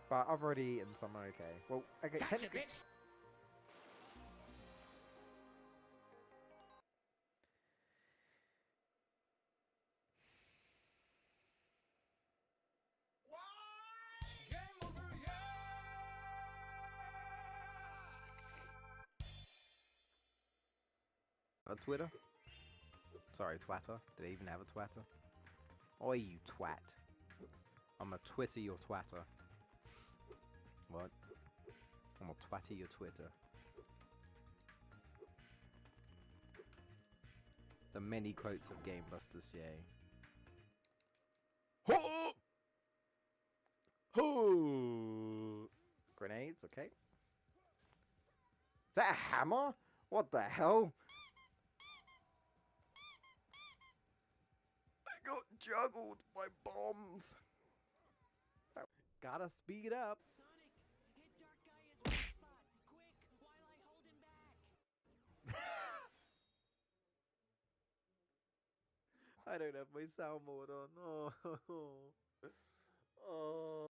But I've already eaten some, okay. Well, okay, Gotcha, technically... bitch. Game over, yeah! A Twitter? Sorry, twatter. Did I even have a twatter? Oi, you twat. I'm a Twitter your twatter. What? I'm a twatter your Twitter. The many quotes of Game Busters J. Ho! Ho! Grenades, okay. Is that a hammer? What the hell? I got juggled by bombs. Gotta speed up. Sonic, hit Dark Gaia's weak spot, quick, while I hold him back. I don't have my soundboard on. Oh. Oh.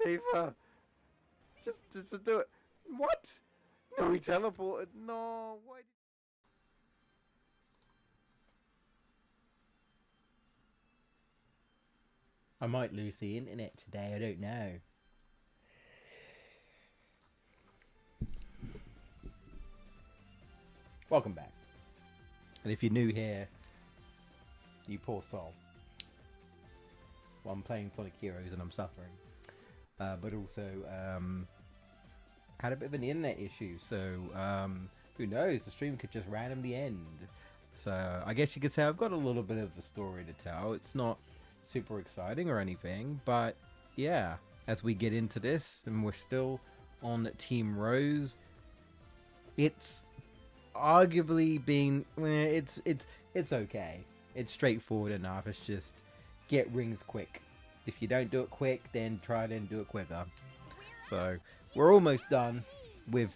Tifa! Just do it. What? No, he teleported. No, why did... I might lose the internet today, I don't know. Welcome back. And if you're new here, you poor soul. Well, I'm playing Sonic Heroes and I'm suffering. But also, had a bit of an internet issue, so who knows, the stream could just randomly end. So I guess you could say I've got a little bit of a story to tell. It's not super exciting or anything, but yeah, as we get into this, and we're still on Team Rose, it's arguably been it's okay. It's straightforward enough. It's just get rings quick. If you don't do it quick, then try and do it quicker. So we're almost done with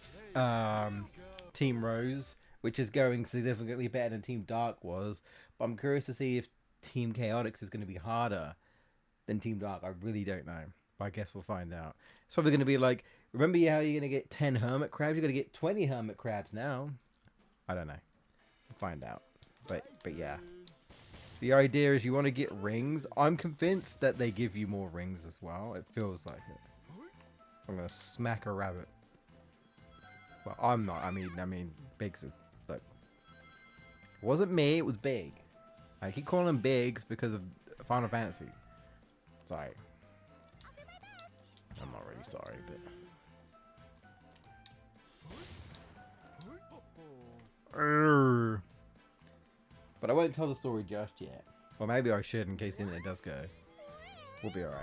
Team Rose, which is going significantly better than Team Dark was. But I'm curious to see if Team Chaotix is going to be harder than Team Dark. I really don't know. But I guess we'll find out. It's probably going to be like, remember how you're going to get 10 hermit crabs? You're going to get 20 hermit crabs now. I don't know. We'll find out. But yeah. The idea is you want to get rings. I'm convinced that they give you more rings as well. It feels like it. I'm going to smack a rabbit. Well, I'm not. I mean, Biggs is... Look. It wasn't me. It was Big. I keep calling him Biggs because of Final Fantasy. Sorry. I'm not really sorry, but... But I won't tell the story just yet. Or maybe I should in case the internet does go. We'll be alright.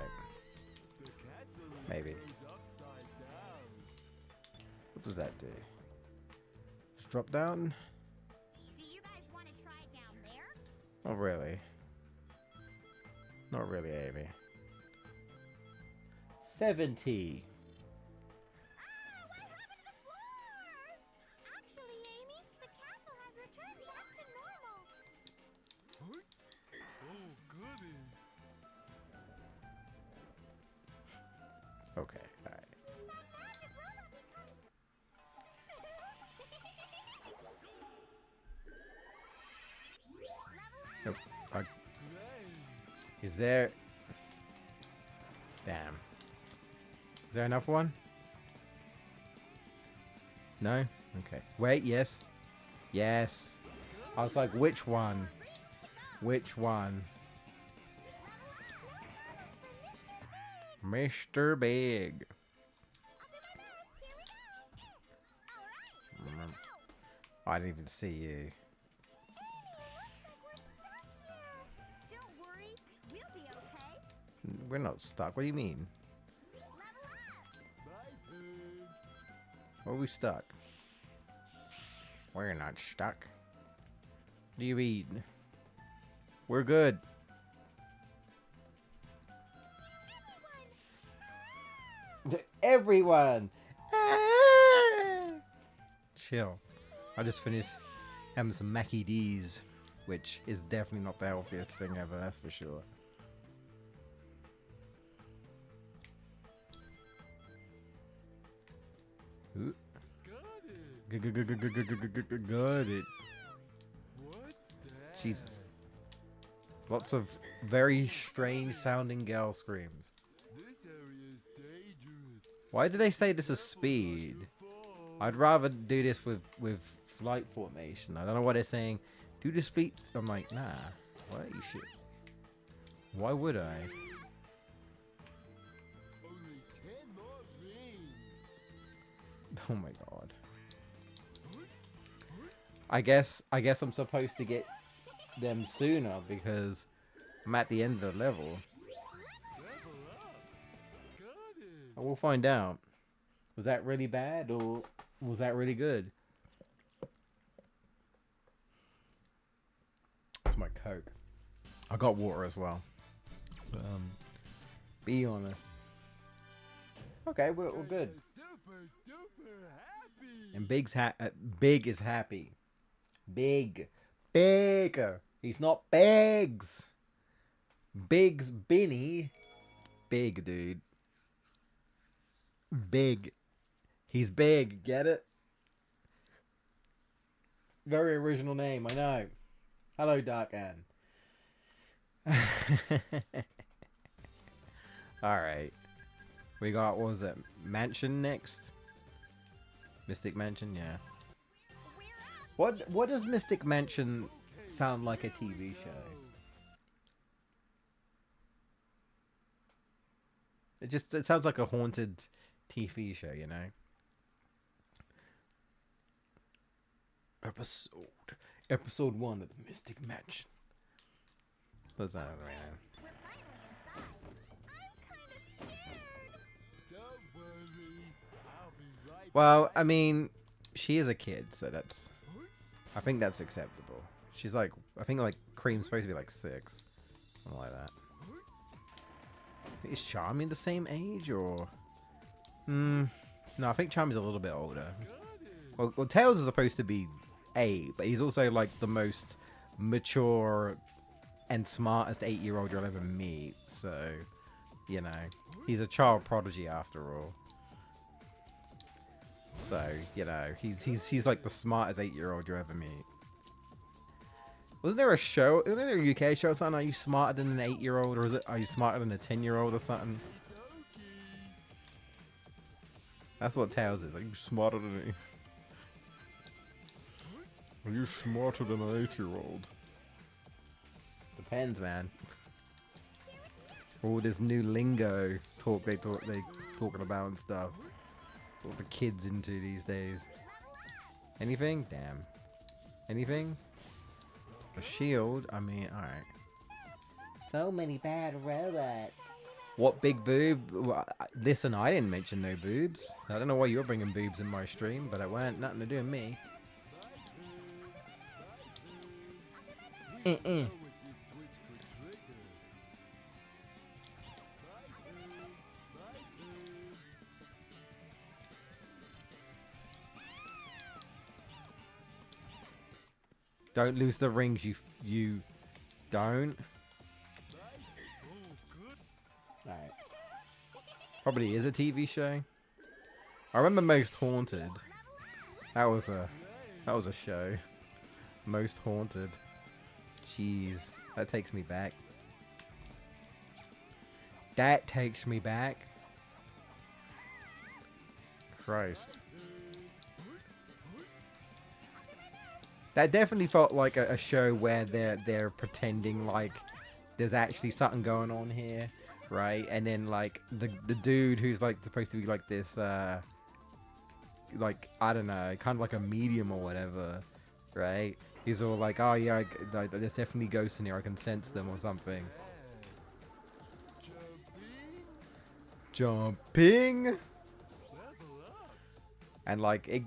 Maybe. What does that do? Just drop down? Do you guys want to try down there? Not really. Not really, Amy. 70. What happened to the floor? Actually, Amy, the castle has returned back to normal. Oh, goody. Okay, alright. That magic robot becomes... Nope. Is there... Damn. Is there enough one? No? Okay. Wait, yes. Yes. I was like, which one? Which one? Mr. Big. Oh, I didn't even see you. Don't worry, we'll be okay. We're not stuck. What do you mean? Level up. Where are we stuck? We're not stuck. What do you mean? We're good. Everyone! Chill. I just finished having some Mackie D's, which is definitely not the healthiest thing ever, that's for sure. Ooh. Got it. Got it. What's that? Jesus. Lots of very strange sounding girl screams. This area is dangerous. Why do they say this is speed? I'd rather do this with flight formation. I don't know what they're saying. Do the speed. I'm like, nah. Why you shit? Why would I? Only 10 more rings. Oh my god. I guess I'm supposed to get them sooner because I'm at the end of the level. Level up. Got it. And we'll find out. Was that really bad or was that really good? It's my Coke. I got water as well. Be honest. Okay, we're good. Super duper happy. And Big is happy. Big. He's not Bigs. Big's Binny. Big, dude. Big. He's big. Get it? Very original name, I know. Hello, Dark Ann. Alright. We got, what was it? Mansion next? Mystic Mansion, yeah. What does Mystic Mansion sound like a TV show? It sounds like a haunted TV show, you know? Episode 1 of the Mystic Mansion. What's that other man? We're finally inside. I'm kinda scared. Don't worry. I'll be right Well, back. I mean, she is a kid, so that's... I think that's acceptable. She's like... I think like Cream's supposed to be like 6. Something like that. Is Charming the same age, or... No, I think Charming's a little bit older. Well, Tails is supposed to be 8, but he's also like the most mature and smartest 8-year-old you'll ever meet. So, you know, he's a child prodigy after all. So, you know, he's like the smartest 8-year-old you ever meet. Wasn't there a show? Wasn't there a UK show or something? Are you smarter than an 8-year-old, or is it? Are you smarter than a 10-year-old or something? That's what Tails is. Are you smarter than me? Are you smarter than an 8-year-old? Depends, man. All this new lingo they talking about and stuff. What the kids into these days. Anything? Damn. Anything? A shield? I mean, alright. So many bad robots. What big boob? Listen, I didn't mention no boobs. I don't know why you're bringing boobs in my stream, but it weren't nothing to do with me. Don't lose the rings, you don't. Alright. Probably is a TV show. I remember Most Haunted. That was a show. Most Haunted. Jeez, that takes me back. That takes me back. Christ. That definitely felt like a show where they're pretending like there's actually something going on here, right? And then like the dude who's like supposed to be like this, like I don't know, kind of like a medium or whatever, right? He's all like, oh yeah, there's definitely ghosts in here. I can sense them or something. Jumping. And like it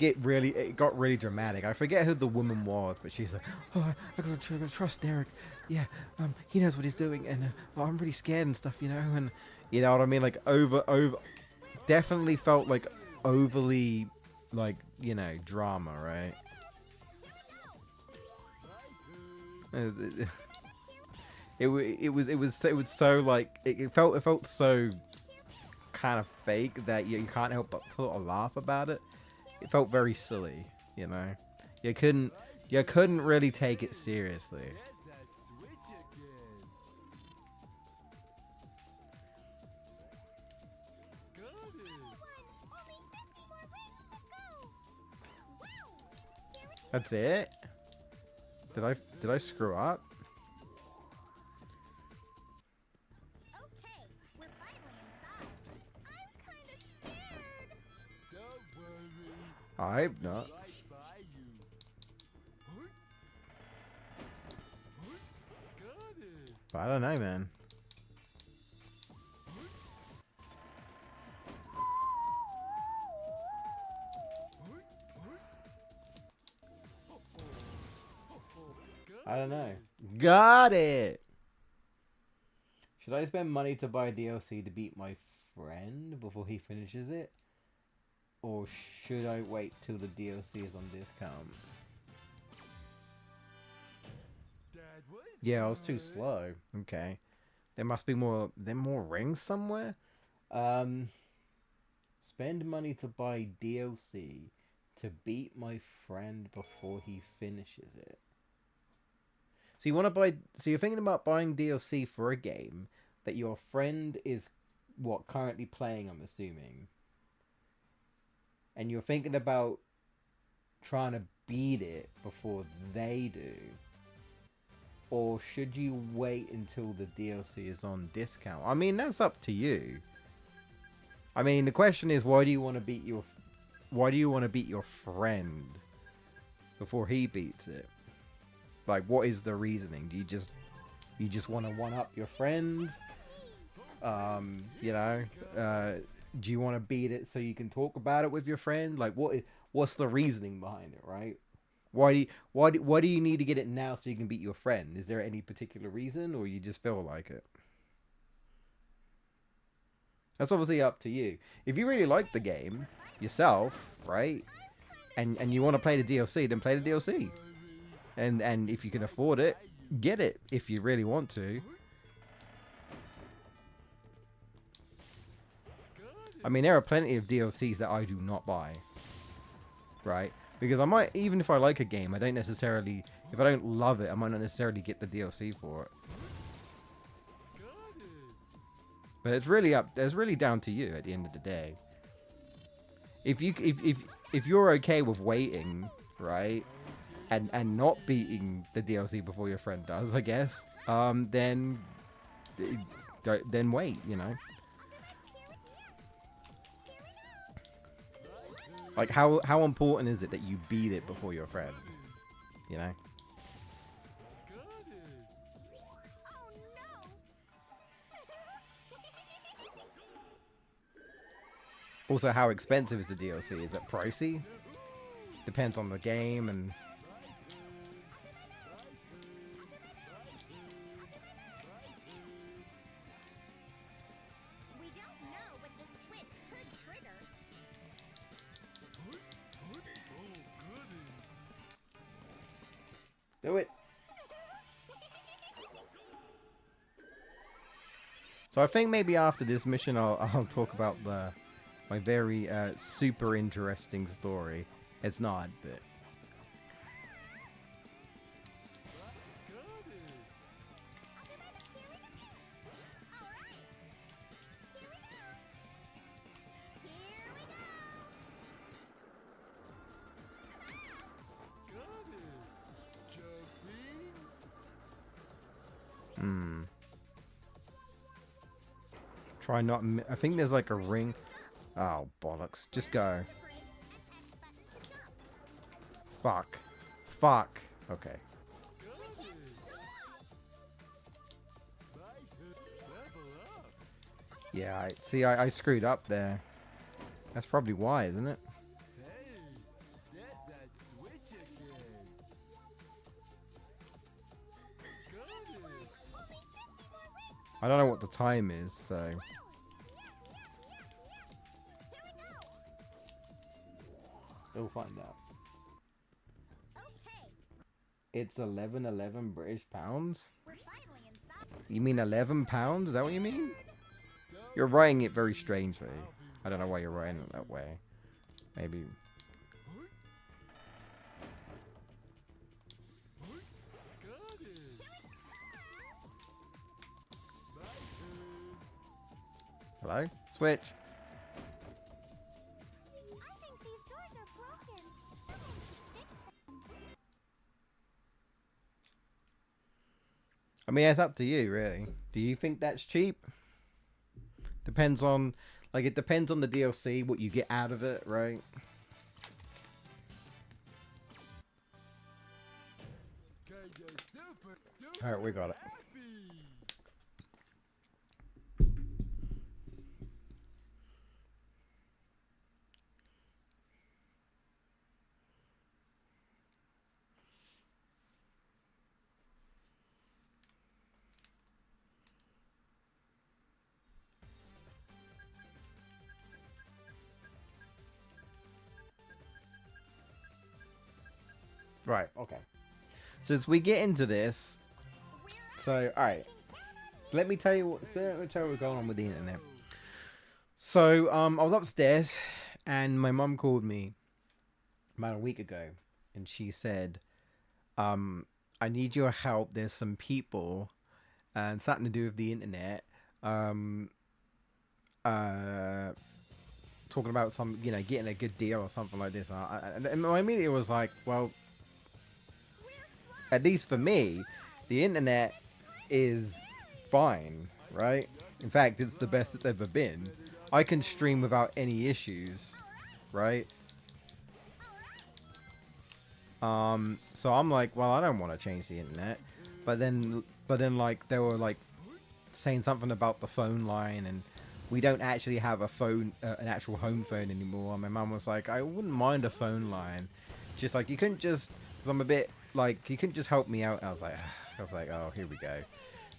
got really dramatic. I forget who the woman was, but she's like, "Oh, I gotta trust Derek. Yeah, he knows what he's doing, and oh, I'm really scared and stuff, you know." And you know what I mean? Like definitely felt like overly, like, you know, drama, right? It was so like it felt so kind of fake that you can't help but sort of laugh about it. it felt very silly, you know. You couldn't really take it seriously. Get that switch again. Got it. Only 50 more rings to go. Wow. Here we go. That's it? Did I screw up? Okay, we're finally inside. I'm kind of scared. Don't worry. I hope not. Right by you. Got it. But I don't know, man. I don't know. Got it! Should I spend money to buy DLC to beat my friend before he finishes it? Or should I wait till the DLC is on discount? That was Yeah, I was too good. slow. Okay. There must be more rings somewhere? Spend money to buy DLC to beat my friend before he finishes it. So you want to buy? So you're thinking about buying DLC for a game that your friend is currently playing? I'm assuming. And you're thinking about trying to beat it before they do, or should you wait until the DLC is on discount? I mean, that's up to you. I mean, the question is, why do you want to beat your friend before he beats it? Like, what is the reasoning? Do you just want to one up your friend? You know, do you want to beat it so you can talk about it with your friend? Like, what's the reasoning behind it, right? Why do you need to get it now so you can beat your friend? Is there any particular reason, or you just feel like it? That's obviously up to you. If you really like the game yourself, right, and you want to play the DLC, then play the DLC. And if you can afford it, get it if you really want to. I mean, there are plenty of DLCs that I do not buy, right? Because I might, even if I like a game, I don't necessarily, if I don't love it, I might not necessarily get the DLC for it. But it's really down to you at the end of the day. If you're okay with waiting, right, and not beating the DLC before your friend does, I guess, then wait, you know. Like, how important is it that you beat it before your friend, you know? Oh no. Also, how expensive is the DLC? Is it pricey? Depends on the game and... We don't know, but the switch could trigger. Do it! So I think maybe after this mission I'll talk about my very super interesting story. It's not, but... Try not... I think there's like a ring... Oh, bollocks. Just go. Fuck. Fuck. Okay. Yeah, see, I screwed up there. That's probably why, isn't it? Hey, get that switch again. Got it. I don't know what the time is, so... We'll find out. Okay, It's 11.11 British pounds? we're finally inside. You mean 11 pounds? Is that what you mean? You're writing it very strangely. I don't know why you're writing it that way. Maybe Hello? Switch. I think these doors are broken. Someone should fix them. I mean, it's up to you, really. Do you think that's cheap? Depends on, like, it depends on the DLC, what you get out of it, right? Cause you're super duper Alright, we got it. happy. Right, okay. So as we get into this, so, alright. Let me tell you what's going on with the internet. So, I was upstairs, and my mum called me about a week ago, and she said, I need your help. There's some people, and something to do with the internet, talking about some, getting a good deal or something like this. And my immediate was like, well, at least for me, the internet is fine, right? In fact, it's the best it's ever been. I can stream without any issues, right? So I'm like, well, I don't want to change the internet. But then like they were like saying something about the phone line, and we don't actually have a phone, an actual home phone anymore. And my mum was like, I wouldn't mind a phone line, just like you couldn't just, cause I'm a bit like, you couldn't just help me out. I was like, oh, here we go.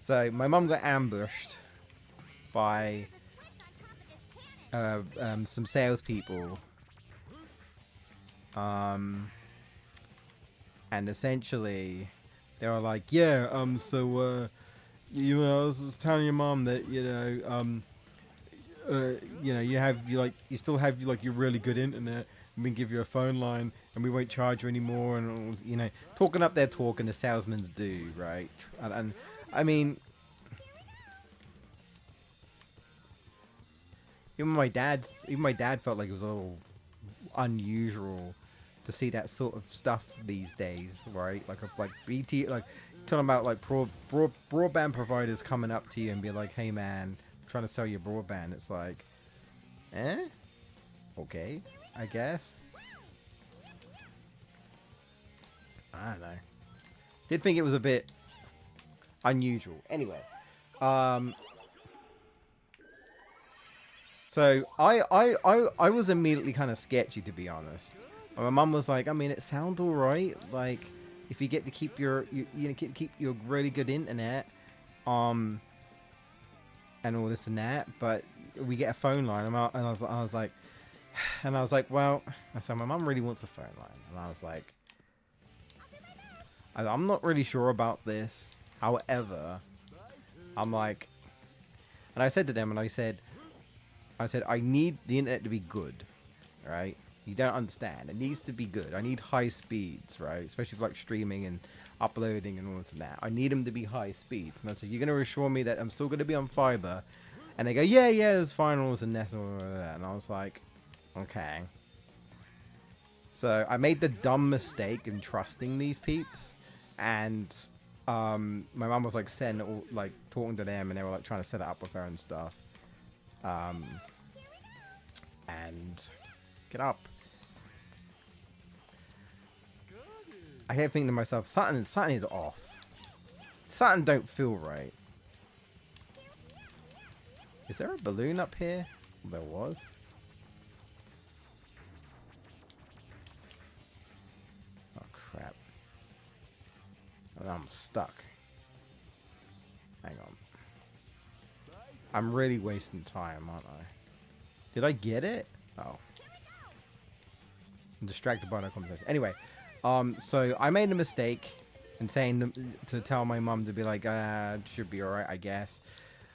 So my mum got ambushed by some salespeople, and essentially they were like, yeah, so I was telling your mom that you still have your really good internet, and we can give you a phone line, and we won't charge you anymore, and talking up their talk, and the salesmen do, right? And I mean, even my dad felt like it was a little unusual to see that sort of stuff these days, right? Like BT, like talking about like broadband providers coming up to you and be like, hey man, I'm trying to sell you broadband. It's like, okay, I guess. I don't know. Did think it was a bit unusual. Anyway, so I was immediately kind of sketchy, to be honest. And my mum was like, I mean, it sounds all right. Like, if you get to keep keep your really good internet, and all this and that, but we get a phone line. And I was like, well, I said, my mum really wants a phone line, and I was like, I'm not really sure about this. However, I'm like, and I said to them, and I said, I need the internet to be good, right? You don't understand. It needs to be good. I need high speeds, right? Especially for like streaming and uploading and all this and that. I need them to be high speeds. And I said, you're going to assure me that I'm still going to be on fiber? And they go, yeah, there's finals and that and all that. And I was like, okay. So I made the dumb mistake in trusting these peeps. And my mum was like talking to them, and they were like trying to set it up with her and stuff. And get up. I kept thinking to myself, something is off. Something don't feel right. Is there a balloon up here? There was. Oh crap. Oh, I'm stuck. Hang on. I'm really wasting time, aren't I? Did I get it? Oh. I'm distracted by no conversation. Anyway, so I made a mistake in saying to tell my mum to be like, it should be alright, I guess.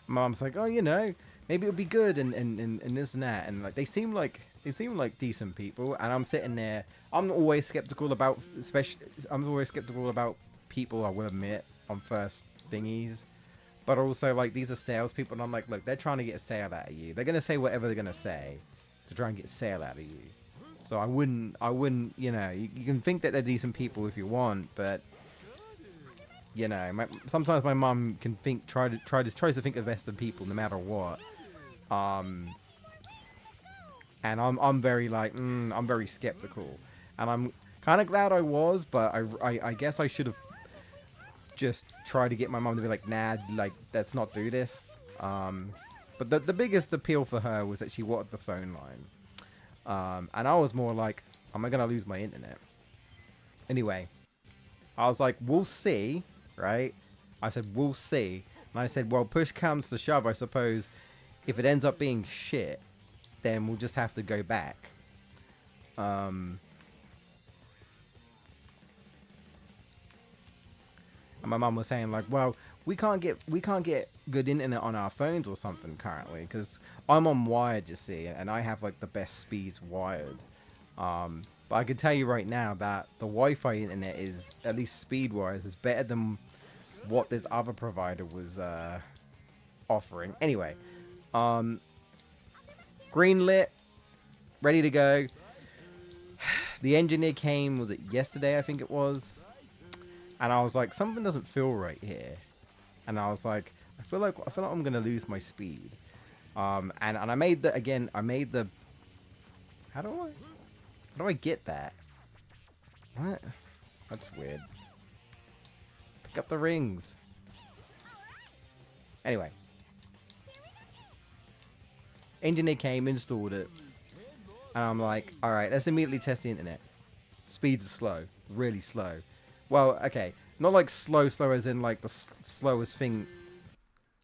Mom's like, oh, maybe it'll be good and this and that. And like they seem like decent people. And I'm sitting there. I'm always skeptical about, people, I will admit, on first thingies. But also, like, these are salespeople, and I'm like, look, they're trying to get a sale out of you. They're gonna say whatever they're gonna say to try and get a sale out of you. So I wouldn't, you know, you can think that they're decent people if you want, but you know, sometimes my mum can think, tries to think of the best of people no matter what. And I'm very like, I'm very skeptical, and I'm kind of glad I was, but I guess I should have just tried to get my mum to be like, nah, like, let's not do this. But the biggest appeal for her was that she wanted the phone line. And I was more like, am I going to lose my internet? Anyway, I was like, we'll see, right? I said, we'll see. And I said, well, push comes to shove, I suppose. If it ends up being shit, then we'll just have to go back. And my mum was saying like, well, we can't get good internet on our phones or something currently, because I'm on wired, you see, and I have like the best speeds wired. But I can tell you right now that the Wi-Fi internet is, at least speed-wise, is better than what this other provider was offering. Anyway, green lit, ready to go. The engineer came, was it yesterday? I think it was. And I was like, something doesn't feel right here. And I was like, I feel like I'm gonna lose my speed. And I made the how do I get that? What? That's weird. Pick up the rings. Anyway. Engineer came, installed it. And I'm like, alright, let's immediately test the internet. Speeds are slow. Really slow. Well, okay. Not like slow as in like the slowest thing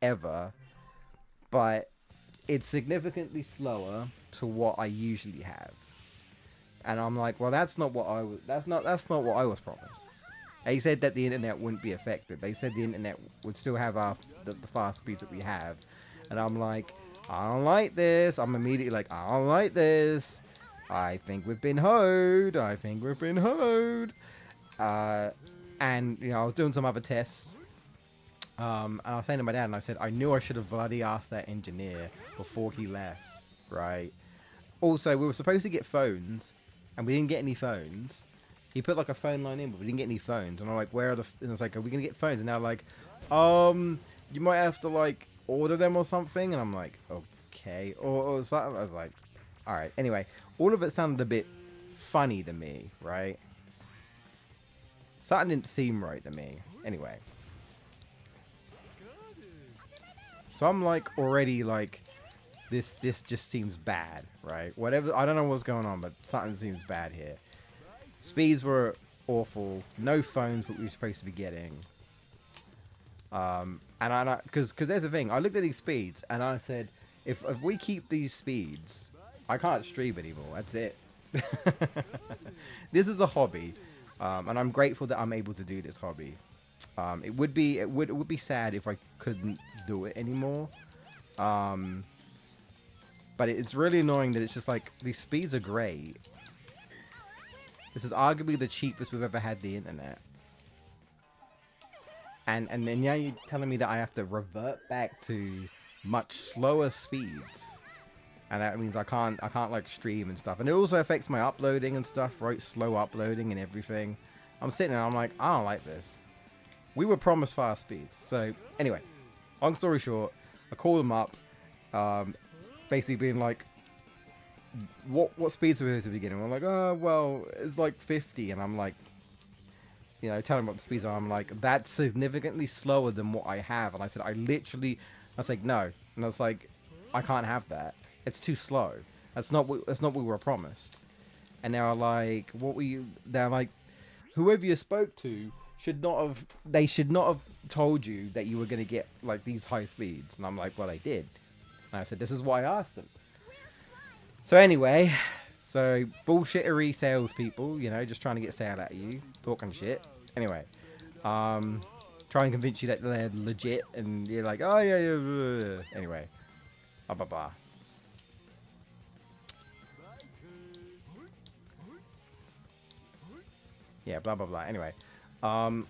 ever. But it's significantly slower to what I usually have. And I'm like, well, that's not what I was promised. They said that the internet wouldn't be affected. They said the internet would still have the fast speeds that we have. And I'm like, I don't like this. I'm immediately like, I don't like this. I think we've been hoed. And, you know, I was doing some other tests. And I was saying to my dad, and I said, I knew I should have bloody asked that engineer before he left, right? Also, we were supposed to get phones, and we didn't get any phones. He put, like, a phone line in, but we didn't get any phones. And I'm like, where are the... And I was like, are we going to get phones? And they're like, you might have to, like, order them or something. And I'm like, okay. Or something. I was like, all right. Anyway, all of it sounded a bit funny to me, right? Something didn't seem right to me. Anyway. So I'm like already like, this just seems bad, right? Whatever, I don't know what's going on, but something seems bad here. Speeds were awful. No phones, what we were supposed to be getting. And because there's the thing, I looked at these speeds and I said, if we keep these speeds, I can't stream anymore. That's it. This is a hobby. And I'm grateful that I'm able to do this hobby. It would be sad if I couldn't do it anymore. But it's really annoying that it's just like, these speeds are great. This is arguably the cheapest we've ever had the internet. And then now you're telling me that I have to revert back to much slower speeds. And that means I can't like stream and stuff. And it also affects my uploading and stuff, right? Slow uploading and everything. I'm sitting there, I'm like, I don't like this. We were promised fast speeds. So anyway, long story short, I called them up, basically being like, what speeds are we at the beginning? I'm like, oh, well, it's like 50. And I'm like, you know, telling them what the speeds are. I'm like, that's significantly slower than what I have. And I said, I was like, no. And I was like, I can't have that. It's too slow. That's not what we were promised. And they were like, they're like, whoever you spoke to should not have told you that you were going to get like these high speeds. And I'm like, well, they did. And I said, this is why I asked them. So anyway, bullshittery salespeople, you know, just trying to get sale out of you, talking shit. Anyway, trying to convince you that they're legit, and you're like, oh yeah. Anyway, blah blah blah. Yeah, blah blah blah. Anyway, so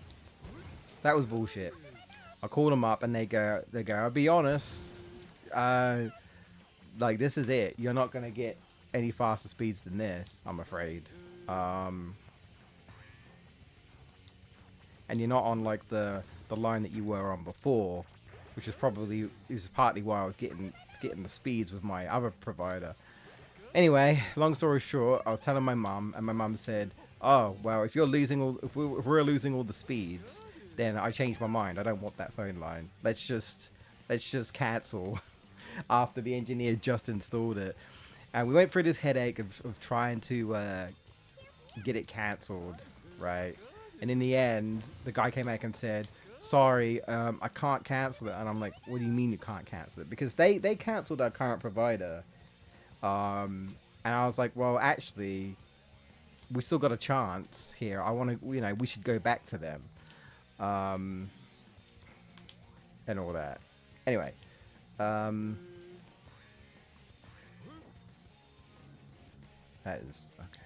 that was bullshit. I call them up and they go, I'll be honest, like this is it. You're not gonna get any faster speeds than this, I'm afraid. And you're not on like the line that you were on before, which is partly why I was getting the speeds with my other provider. Anyway, long story short, I was telling my mum, and my mum said, "Oh, well, if we're losing all the speeds, then I changed my mind. I don't want that phone line. Let's just cancel." After the engineer just installed it, and we went through this headache of trying to get it cancelled, right? And in the end, the guy came back and said, "Sorry, I can't cancel it." And I'm like, "What do you mean you can't cancel it?" Because they cancelled our current provider. And I was like, "Well, actually, we still got a chance here. I want to, we should go back to them." And all that. Anyway, that is okay.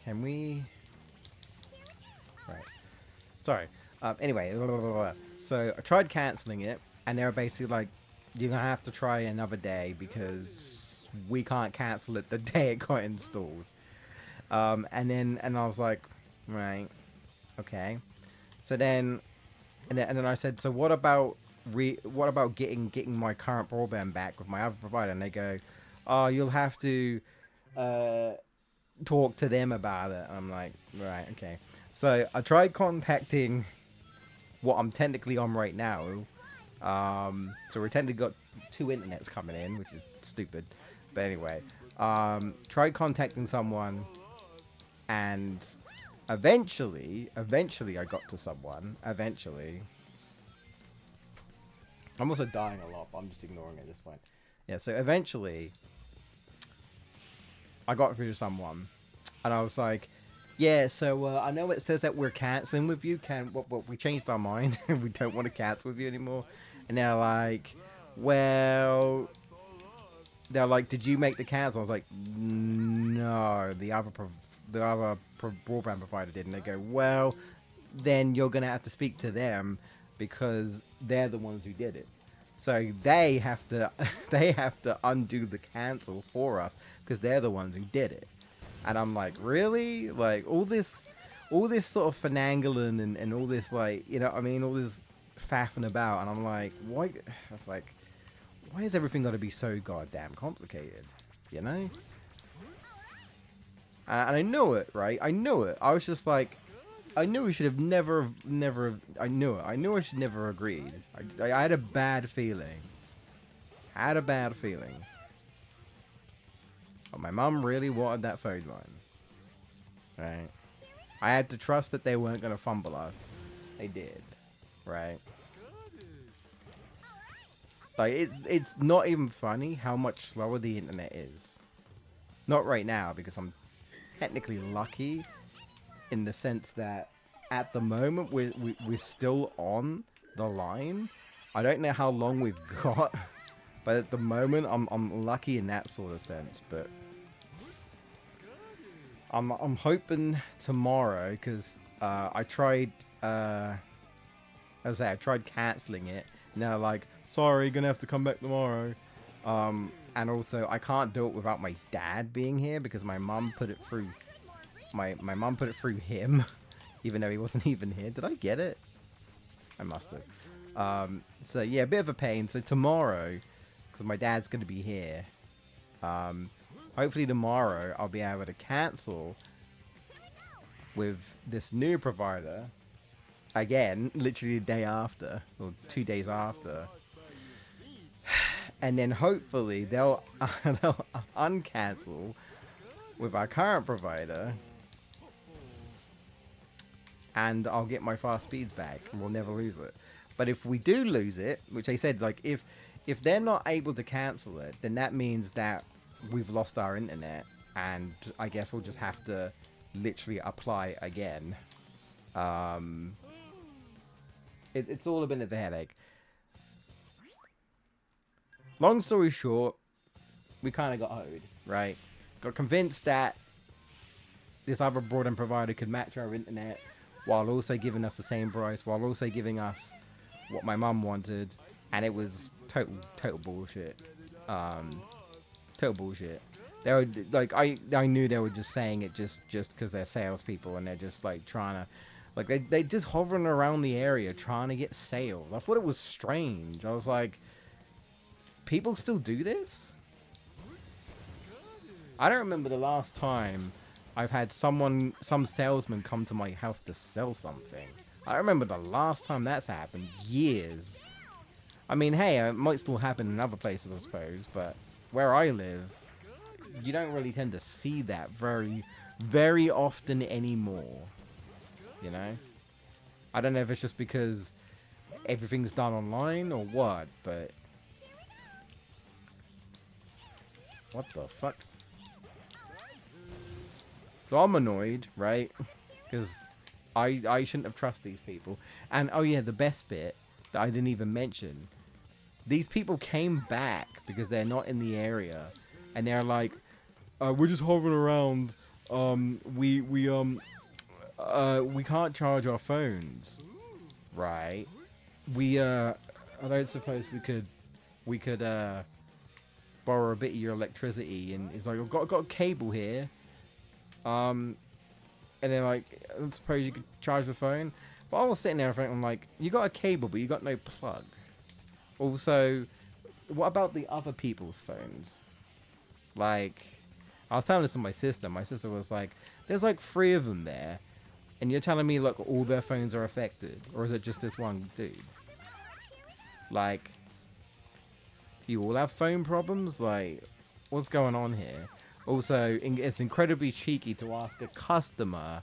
Can we? Right. Sorry. Anyway, blah, blah, blah, blah. So I tried canceling it, and they were basically like, "You're gonna have to try another day because we can't cancel it the day it got installed." And I was like, "Right, okay." So then I said, "So what about getting my current broadband back with my other provider?" And they go, "Oh, you'll have to talk to them about it." And I'm like, "Right, okay." So I tried contacting what I'm technically on right now. So we're technically got 2 internets coming in, which is stupid. But anyway, tried contacting someone, and eventually I got to someone. Eventually. I'm also dying a lot, but I'm just ignoring it at this point. Yeah, so eventually I got through to someone, and I was like, "Yeah, so I know it says that we're canceling with you. We changed our mind and we don't want to cancel with you anymore." And they're like, "Well," they're like, "Did you make the cancel?" I was like, "No, the other broadband provider did." And they go, "Well, then you're gonna have to speak to them because they're the ones who did it. So they have to undo the cancel for us because they're the ones who did it." And I'm like, "Really? Like all this sort of finagling and all this, like, all this faffing about." And I'm like, "Why?" I was like, "Why is everything got to be so goddamn complicated?" You know? And I know it, right? I knew it. I was just like, I knew we should have never. I knew it. I knew I should never agreed. I had a bad feeling. But my mum really wanted that phone line. Right? I had to trust that they weren't going to fumble us. They did. Right? Like, it's not even funny how much slower the internet is. Not right now, because I'm technically lucky in the sense that at the moment we're still on the line. I don't know how long we've got, but at the moment I'm lucky in that sort of sense. But I'm hoping tomorrow, because I tried as I say, I tried cancelling it. Now, like, "Sorry, gonna have to come back tomorrow." And also I can't do it without my dad being here because my mum put it through my mum put it through him, even though he wasn't even here. Did I get it? I must have. So yeah, a bit of a pain. So tomorrow, because my dad's gonna be here, hopefully tomorrow I'll be able to cancel with this new provider again, literally the day after, or 2 days after. And then hopefully they'll uncancel with our current provider, and I'll get my fast speeds back and we'll never lose it. But if we do lose it, which they said, like, if they're not able to cancel it, then that means that we've lost our internet, and I guess we'll just have to literally apply again. It's all a bit of a headache. Long story short, we kind of got hoed, right? Got convinced that this other broadband provider could match our internet while also giving us the same price, while also giving us what my mum wanted, and it was total bullshit. Total bullshit. They were like, I knew they were just saying it just because they're salespeople and they're just like trying to, like they just hovering around the area trying to get sales. I thought it was strange. I was like, people still do this? I don't remember the last time I've had some salesman come to my house to sell something. I don't remember the last time that's happened. Years. I mean, hey, it might still happen in other places, I suppose, but where I live, you don't really tend to see that very often anymore. You know? I don't know if it's just because everything's done online or what, but... What the fuck? So I'm annoyed, right? Because I shouldn't have trusted these people. And, oh yeah, the best bit that I didn't even mention. These people came back because they're not in the area. And they're like, we're just hovering around. We can't charge our phones. Right? I don't suppose we could borrow a bit of your electricity. And it's like, I've got a cable here. And then like, I suppose you could charge the phone. But I was sitting there thinking, I'm like, you got a cable, but you got no plug. Also, what about the other people's phones? Like, I was telling this to my sister. My sister was like, there's like 3 of them there. And you're telling me, look, all their phones are affected? Or is it just this one dude? Like, do you all have phone problems? Like, what's going on here? Also, it's incredibly cheeky to ask a customer,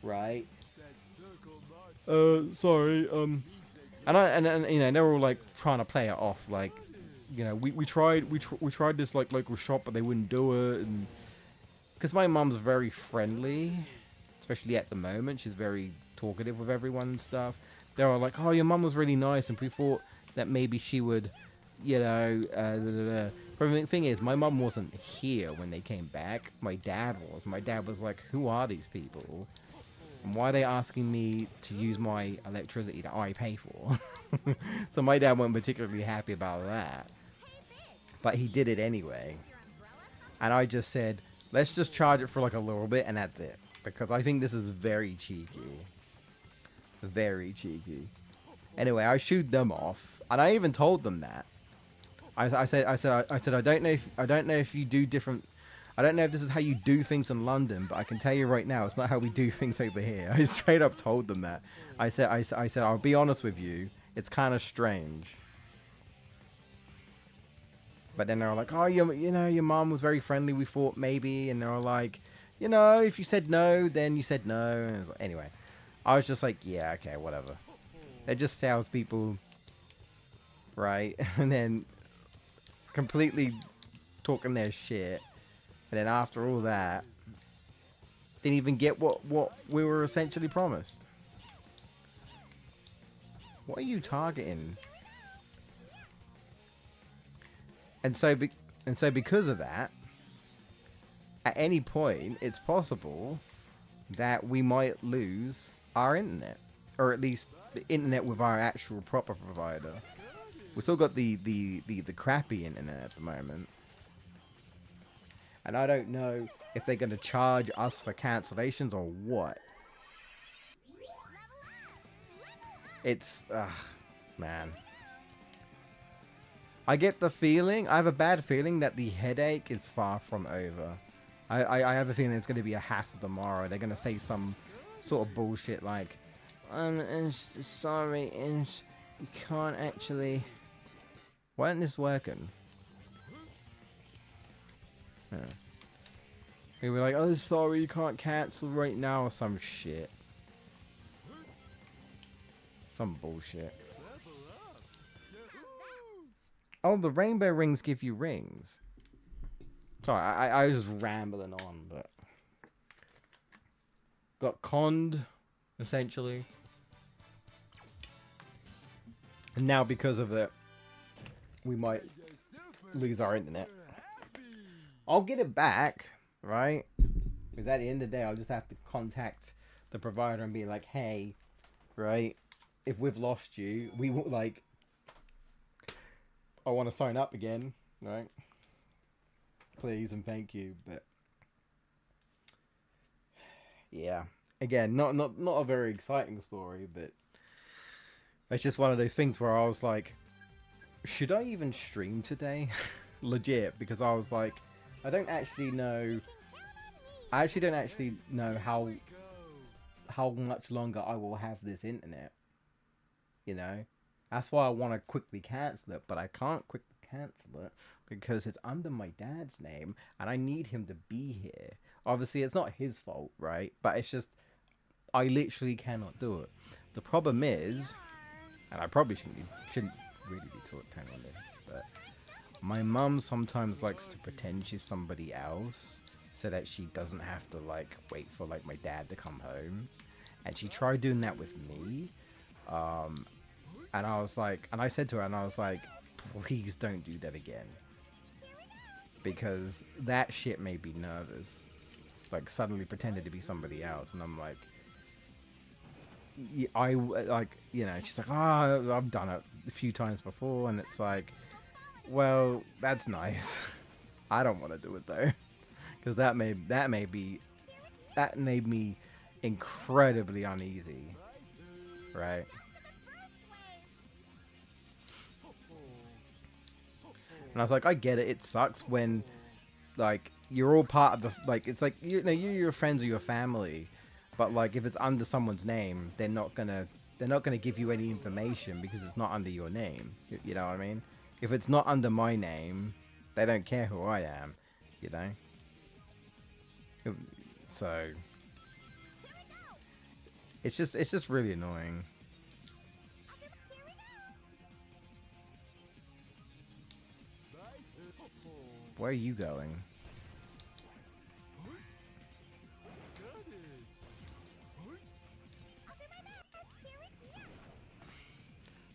right? Sorry, and you know, they're all like trying to play it off, like, you know, we tried this like local shop, but they wouldn't do it, and because my mum's very friendly, especially at the moment, she's very talkative with everyone and stuff. They were like, oh, your mum was really nice, and we thought that maybe she would, you know, But the thing is, my mum wasn't here when they came back. My dad was. My dad was like, who are these people? And why are they asking me to use my electricity that I pay for? So my dad wasn't particularly happy about that. But he did it anyway. And I just said, let's just charge it for like a little bit and that's it. Because I think this is very cheeky. Very cheeky. Anyway, I shooed them off. And I even told them that. I said I don't know if you do different. I don't know if this is how you do things in London, but I can tell you right now, it's not how we do things over here. I straight up told them that. I said I'll be honest with you, it's kind of strange. But then they were like, oh, you know, your mom was very friendly. We thought maybe, and they were like, you know, if you said no, then you said no. And it was like, anyway, I was just like, yeah, okay, whatever. They're just salespeople, right? And then completely talking their shit, and then after all that, didn't even get what we were essentially promised. What are you targeting? And so because of that, at any point, it's possible that we might lose our internet, or at least the internet with our actual proper provider. We still got the crappy internet at the moment. And I don't know if they're going to charge us for cancellations or what. It's, man. I get the feeling, I have a bad feeling that the headache is far from over. I have a feeling it's going to be a hassle tomorrow. They're going to say some sort of bullshit like, sorry, you can't actually... Why isn't this working? Yeah. They were like, oh, sorry, you can't cancel right now or some shit. Some bullshit. Oh, the rainbow rings give you rings. Sorry, I was just rambling on, but... Got conned, essentially. And now because of it, we might lose our internet. I'll get it back, right? Because at the end of the day, I'll just have to contact the provider and be like, hey, right, if we've lost you, we will, like, I want to sign up again, right? Please and thank you, but yeah, again, not a very exciting story, but it's just one of those things where I was like, should I even stream today? Legit, because I was like, I don't actually know. I actually don't actually know how much longer I will have this internet. You know, that's why I want to quickly cancel it, but I can't quickly cancel it because it's under my dad's name, and I need him to be here. Obviously, it's not his fault, right? But it's just, I literally cannot do it. The problem is, and I probably shouldn't really be telling on this, but my mum sometimes likes to pretend she's somebody else so that she doesn't have to like wait for like my dad to come home, and she tried doing that with me, and I was like, and I said to her, and I was like, please don't do that again, because that shit made me nervous. Like, suddenly pretended to be somebody else, and I'm like, I like, you know, she's like, oh, I've done it a few times before, and it's like, well, that's nice. I don't want to do it though, because that made me incredibly uneasy, right? And I was like, I get it. It sucks when, like, you're all part of the, like, it's like, you know, you're your friends or your family, but like, if it's under someone's name, they're not gonna give you any information because it's not under your name. You know what I mean? If it's not under my name, they don't care who I am. You know. So it's just really annoying. Where are you going?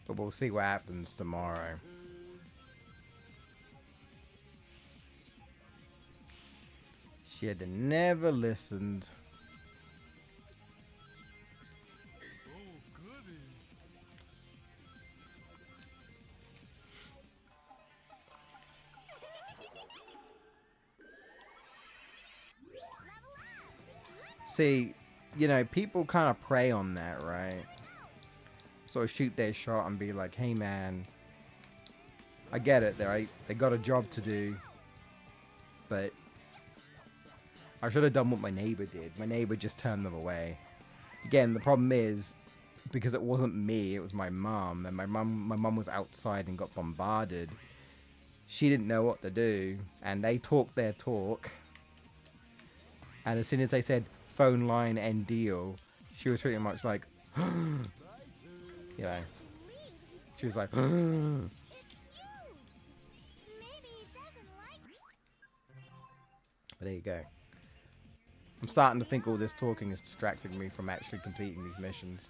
But we'll see what happens tomorrow. She had never listened. See, you know, people kind of prey on that, right? Sort of shoot their shot and be like, hey man, I get it, right? They got a job to do, but I should have done what my neighbor did. My neighbor just turned them away. Again, the problem is, because it wasn't me, it was my mom, and my mom was outside and got bombarded. She didn't know what to do, and they talked their talk, and as soon as they said phone line end deal, she was pretty much like, you know, she was like, It's you. Maybe he doesn't like me. but there you go. I'm starting to think all this talking is distracting me from actually completing these missions.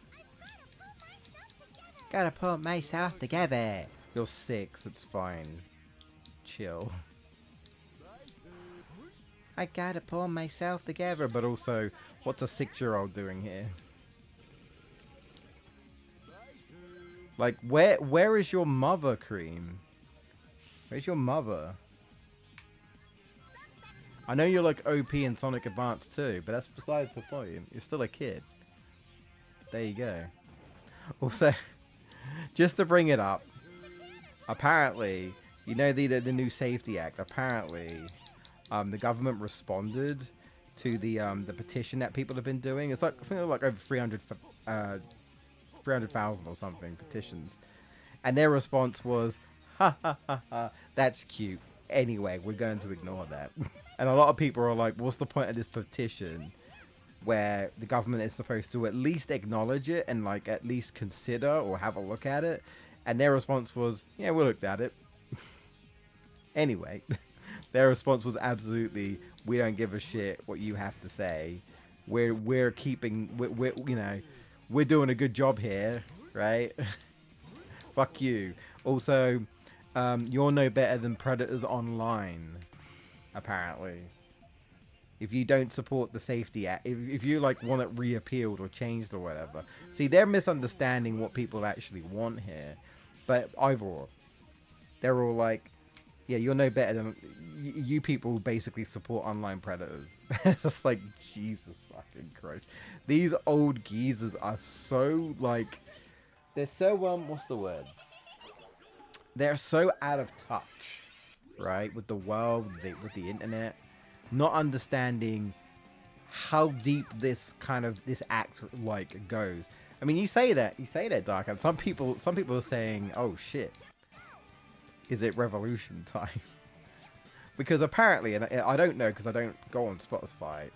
Gotta put myself together. You're 6, it's fine. Chill. I gotta pull myself together, but also, what's a 6-year-old doing here? Like, where is your mother, Cream? Where's your mother? I know you're like OP in Sonic Advance too, but that's besides the point. You're still a kid. There you go. Also, just to bring it up, apparently, you know the new Safety Act. Apparently, the government responded to the petition that people have been doing. It's like, I think like over 300,000 or something petitions, and their response was, ha ha ha ha, that's cute. Anyway, we're going to ignore that. And a lot of people are like, what's the point of this petition where the government is supposed to at least acknowledge it and like at least consider or have a look at it? And their response was, yeah, we looked at it. Anyway, their response was absolutely, we don't give a shit what you have to say. We're you know, we're doing a good job here, right? Fuck you. Also, you're no better than predators online. apparently. If you don't support the Safety Act, if you like want it reappealed or changed or whatever. See, they're misunderstanding what people actually want here. But either or, they're all like, yeah, you're no better than you people basically support online predators. It's just like, Jesus fucking Christ. These old geezers are so like, they're so what's the word? They're so out of touch, right, with the world, with the internet, not understanding how deep this act like goes. I mean, you say that, Dark, and some people are saying, "Oh shit, is it revolution time?" Because apparently, and I don't know because I don't go on Spotify.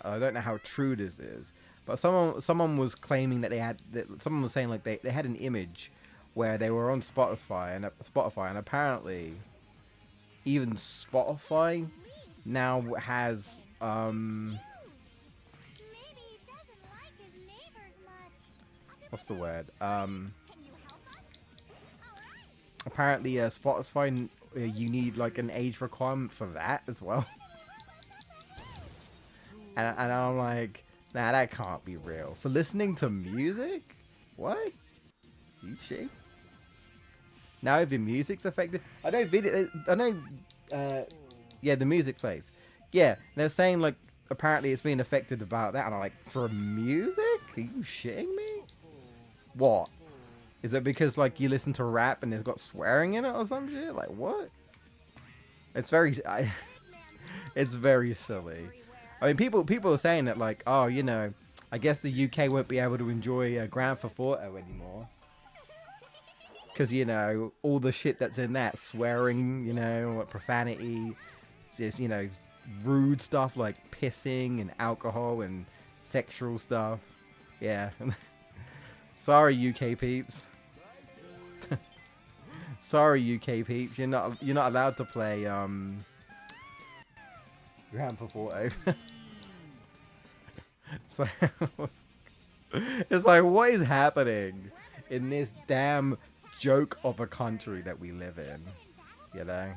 I don't know how true this is, but someone was claiming that someone was saying like they had an image where they were on Spotify and apparently even Spotify now has Maybe he doesn't like his neighbors much. what's the word? Can you help us? Alright. Apparently Spotify, you need like an age requirement for that as well. and I'm like, nah, that can't be real. For listening to music? What? You cheap? Now if your music's affected, I know yeah, the music plays. Yeah, they're saying like apparently it's being affected about that, and I'm like, for music? Are you shitting me? What? Is it because like you listen to rap and it's got swearing in it or some shit? Like what? It's it's very silly. I mean, people are saying that like, oh, you know, I guess the UK won't be able to enjoy Grand Theft Auto anymore. Because, you know, all the shit that's in that, swearing, you know, profanity, just, you know, rude stuff like pissing and alcohol and sexual stuff. Yeah. Sorry, UK peeps. Sorry, UK peeps. You're not allowed to play Grand Theft Auto. So, it's like, what is happening in this damn joke of a country that we live in? You know?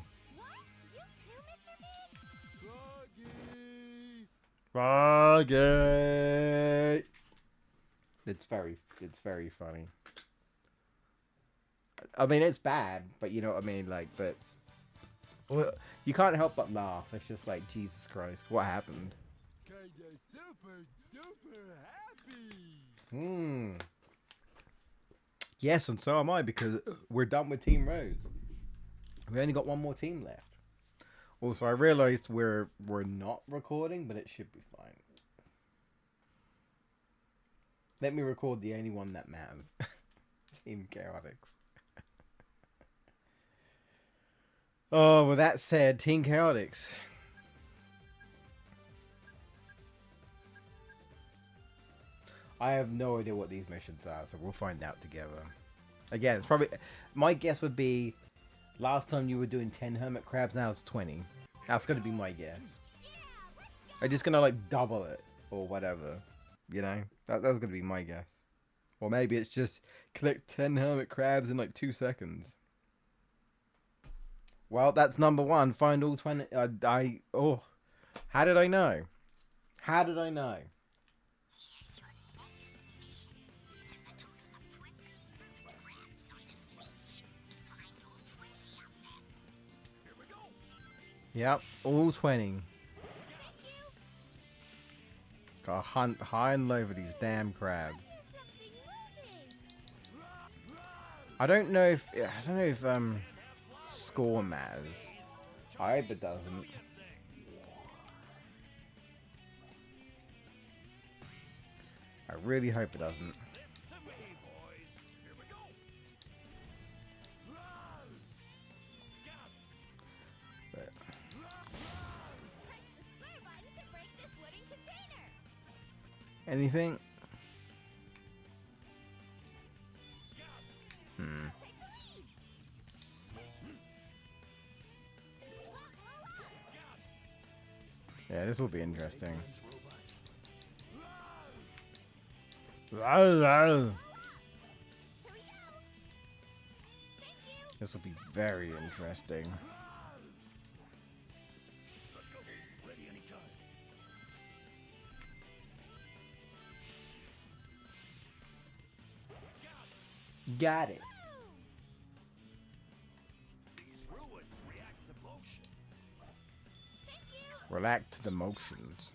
Froggy! It's very funny. I mean, it's bad, but you know what I mean? Like, but well, you can't help but laugh. It's just like, Jesus Christ, what happened? Cause you're super duper happy. Yes, and so am I, because we're done with Team Rose. We only got one more team left. Also, I realized we're not recording, but it should be fine. Let me record the only one that matters. Team Chaotix. Oh, with that said, Team Chaotix. I have no idea what these missions are, so we'll find out together. Again, it's probably... My guess would be... Last time you were doing 10 hermit crabs, now it's 20. That's going to be my guess. I'm just going to, like, double it. Or whatever. You know? That's going to be my guess. Or maybe it's just collect 10 hermit crabs in, like, 2 seconds. Well, that's number 1. Find all 20... Oh. How did I know? How did I know? Yep, all 20. Gotta hunt high and low for these damn crabs. I don't know if score matters. I hope it doesn't. I really hope it doesn't. Anything? Yeah, this will be interesting. This will be very interesting. Got it. These ruins react to motion. Relax to the motions.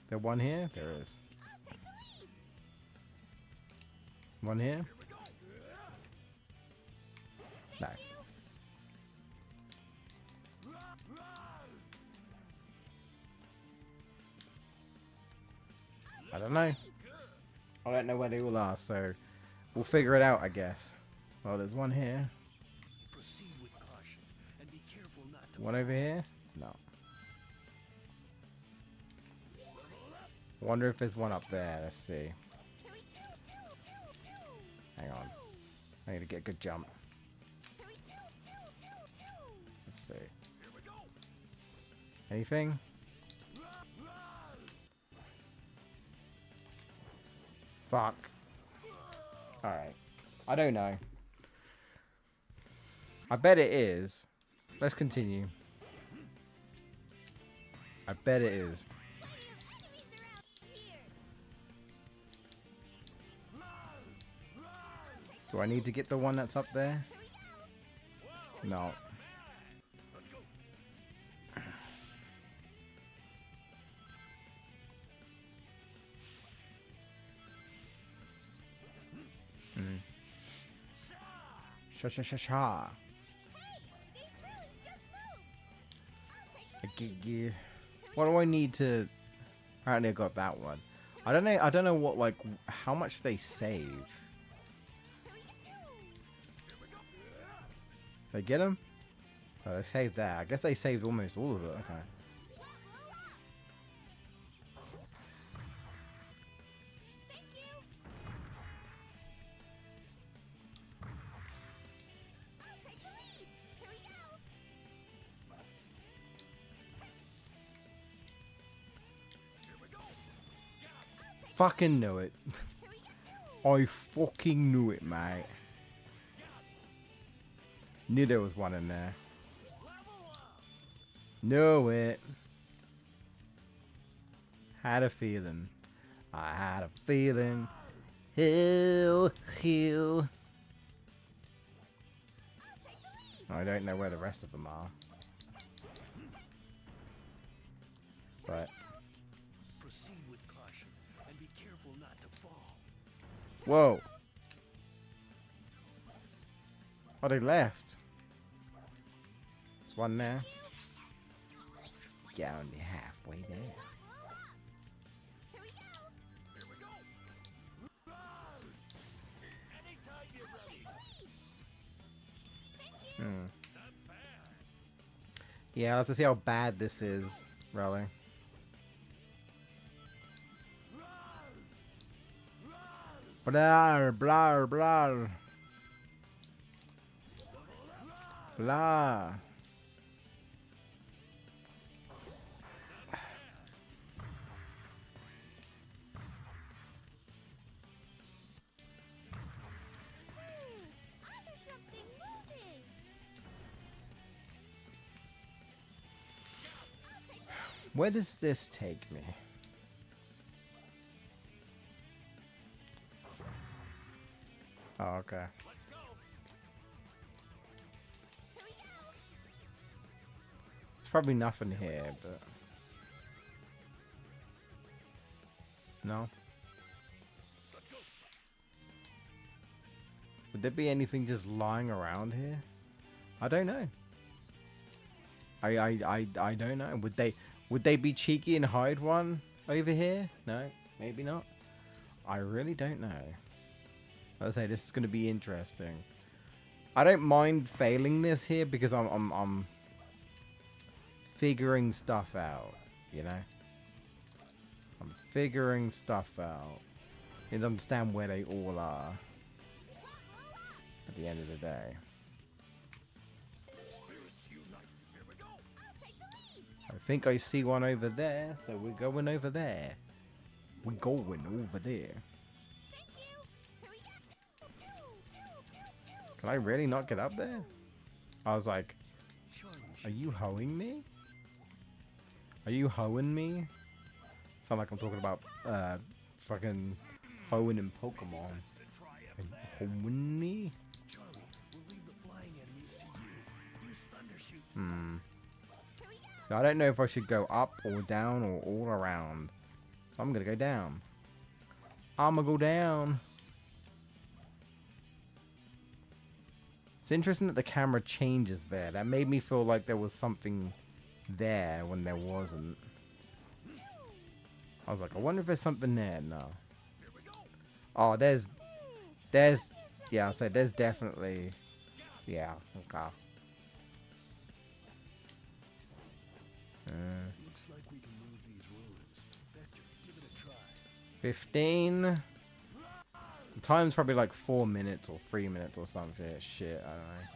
There one here? There is. One here? No. I don't know. I don't know where they all are, so we'll figure it out, I guess. Well, there's one here. Proceed with caution and be careful not to One over here? No. Wonder if there's one up there. Let's see. Hang on. I need to get a good jump. Let's see. Anything? Fuck. Alright. I don't know. I bet it is. Let's continue. I bet it is. Do I need to get the one that's up there? No. Sha. What do I need to? Apparently I got that one. I don't know. I don't know what, like, how much they save. Did I get them? Oh, they saved that. I guess they saved almost all of it. Okay. Fucking knew it. I fucking knew it, mate. Knew there was one in there. Knew it. Had a feeling. I had a feeling. Hill. I don't know where the rest of them are. But proceed with caution and be careful not to fall. whoa. Oh, they left. There's one there. Yeah, only halfway there. Yeah, I'll have to see how bad this is, really. Blah, blah, blah. Blah. Where does this take me? Oh, okay. There's probably nothing here, but... No? Would there be anything just lying around here? I don't know. I don't know. Would they be cheeky and hide one over here? No, maybe not. I really don't know. As I say, this is going to be interesting. I don't mind failing this here because I'm figuring stuff out, you know? I'm figuring stuff out. You need to understand where they all are at the end of the day. I think I see one over there, so we're going over there. We're going over there. Can I really not get up there? I was like, are you hoeing me? Are you hoeing me? Sound like I'm talking about fucking Hoenn and Pokemon. And Hoenn? So I don't know if I should go up or down or all around. So I'm gonna go down. I'ma go down. It's interesting that the camera changes there. That made me feel like there was something there when there wasn't. I was like, I wonder if there's something there. No. Oh, there's, yeah, I'll say there's definitely, yeah, okay. Looks like we can move these ruins. Vector, give it a try. 15. The time's probably like 4 minutes or 3 minutes or something. Shit, I don't know.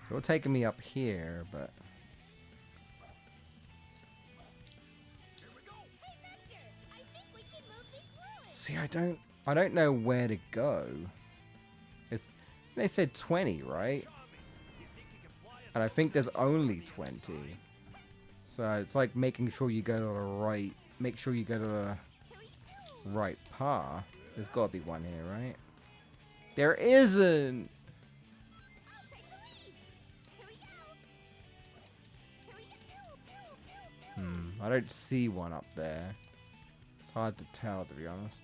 You're taking me up here, but see, I don't know where to go. It's, they said 20, right? And I think there's only 20. So it's like making sure you go to the right, make sure you go to the right path. There's got to be one here, right? There isn't. I don't see one up there. It's hard to tell, to be honest.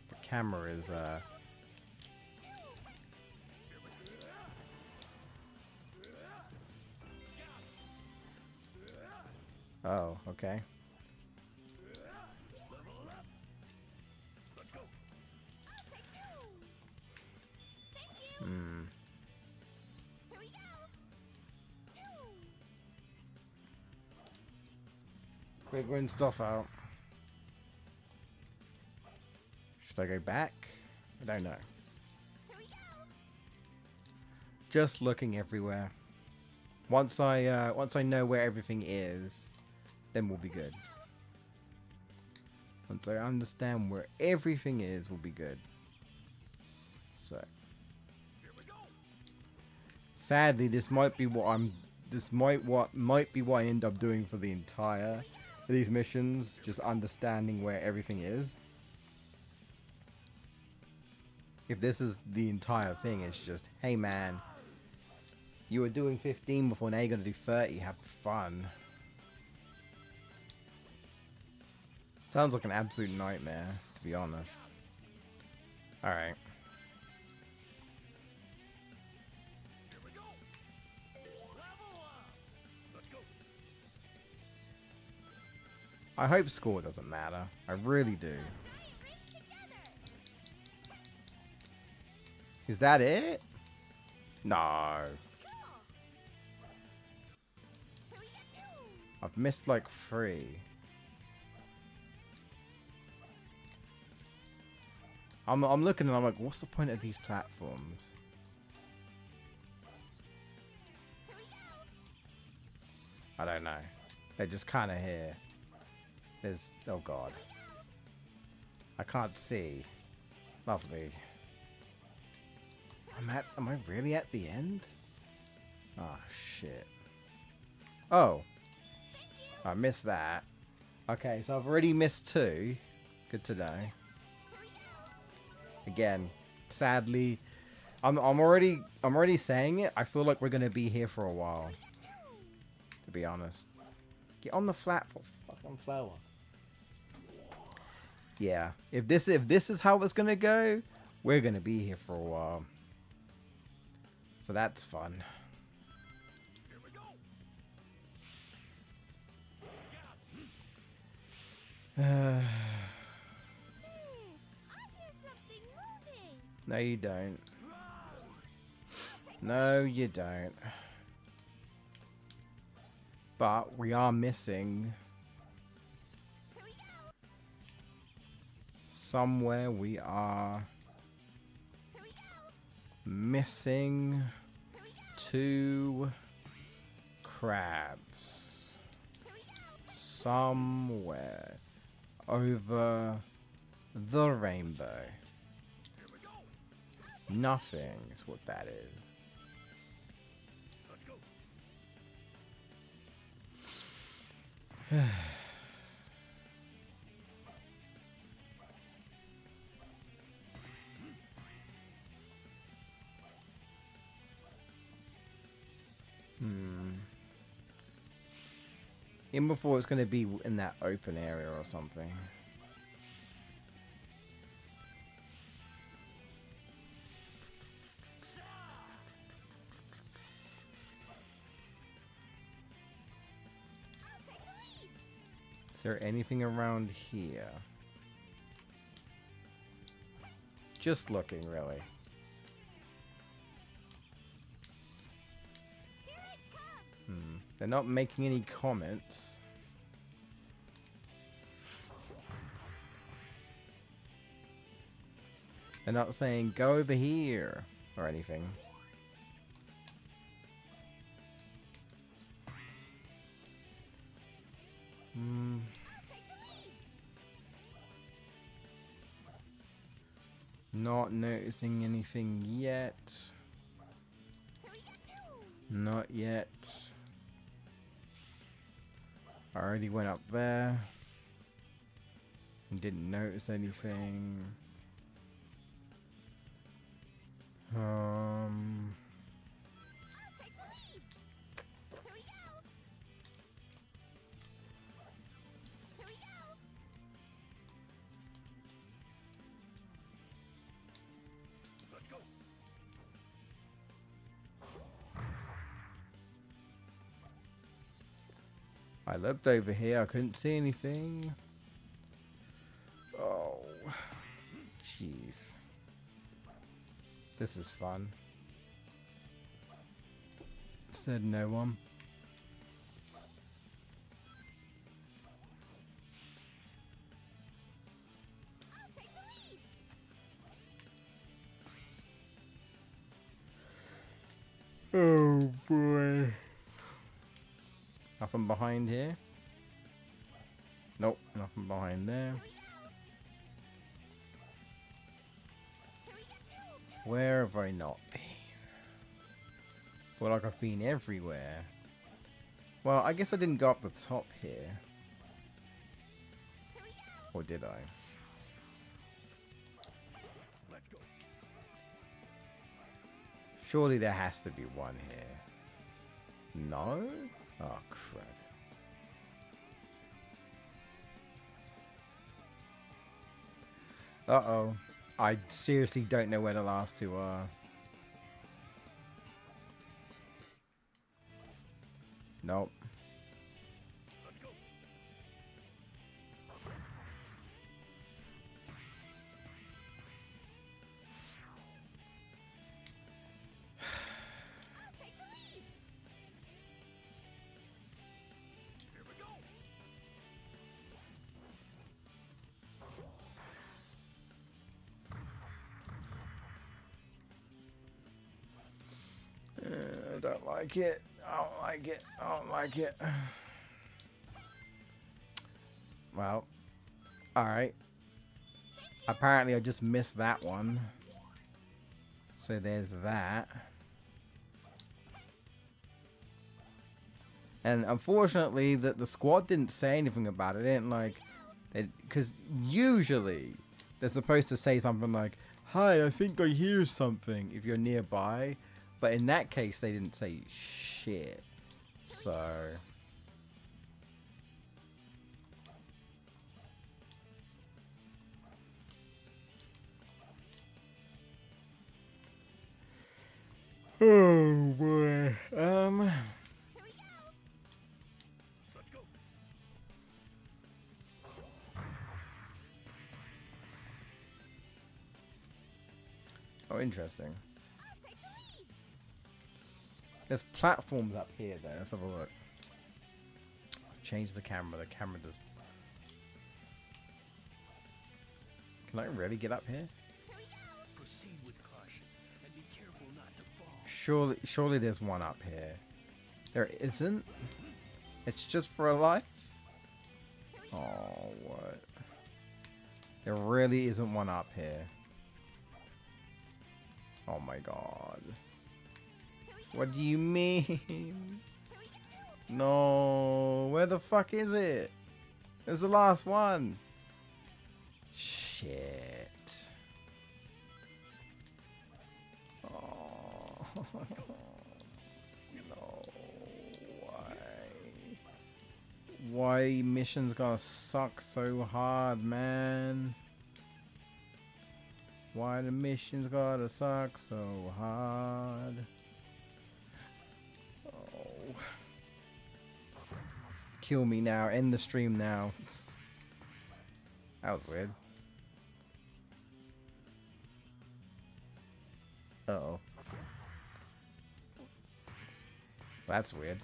The camera is, oh, okay. Figuring stuff out. Should I go back? I don't know. Just looking everywhere. Once I know where everything is, then we'll be good. Once I understand where everything is, we'll be good. So, sadly, this might be what I'm. This might be what I end up doing for the entire these missions. Just understanding where everything is. If this is the entire thing, it's just, hey man, you were doing 15 before, now you're gonna do 30. Have fun. Sounds like an absolute nightmare, to be honest. Alright. I hope score doesn't matter. I really do. Is that it? No. I've missed like 3. I'm looking and I'm like, what's the point of these platforms? I don't know. They're just kind of here. There's, oh god. I can't see. Lovely. Am I really at the end? Oh shit. Oh. I missed that. Okay, so I've already missed 2. Good to know. Again, sadly, I'm already saying it. I feel like we're gonna be here for a while. To be honest. Get on the flat for fucking flower. Yeah. If this is how it's gonna go, we're gonna be here for a while. So that's fun. No, you don't. No, you don't. But we are missing somewhere. We are missing 2 crabs somewhere over the rainbow. Nothing is what that is. Let's go. Even before it's going to be in that open area or something. Is there anything around here? Just looking, really. They're not making any comments. They're not saying, go over here, or anything. Not noticing anything yet. Not yet. I already went up there and didn't notice anything. Let's go. I looked over here, I couldn't see anything. Oh, jeez. This is fun. Said no one. Oh boy. Nothing behind here. Nope, nothing behind there. Where have I not been? Well, like I've been everywhere. Well, I guess I didn't go up the top here. Or did I? Let's go. Surely there has to be one here. No? Oh, crud. Uh-oh. I seriously don't know where the last two are. Nope. Let's go. Here we go. I don't like it. I don't like it. I don't like it. Well, alright. Apparently I just missed that one. So there's that. And unfortunately, the squad didn't say anything about it. They didn't like... Because usually they're supposed to say something like, "Hi, I think I hear something," if you're nearby. But in that case, they didn't say shit. So... Oh boy. Let's go. Oh, interesting. There's platforms up here though. Let's have a look. Change the camera. The camera does... Can I really get up here? Proceed with caution and be careful not to fall. Surely there's one up here. There isn't? It's just for a life? Oh, what? There really isn't one up here. Oh my god. What do you mean? No. Where the fuck is it? It's the last one. Shit. Oh. No. Why? Why missions gotta suck so hard, man? Why the missions gotta suck so hard? Oh. Kill me now. End the stream now. That was weird. Uh-oh. That's weird.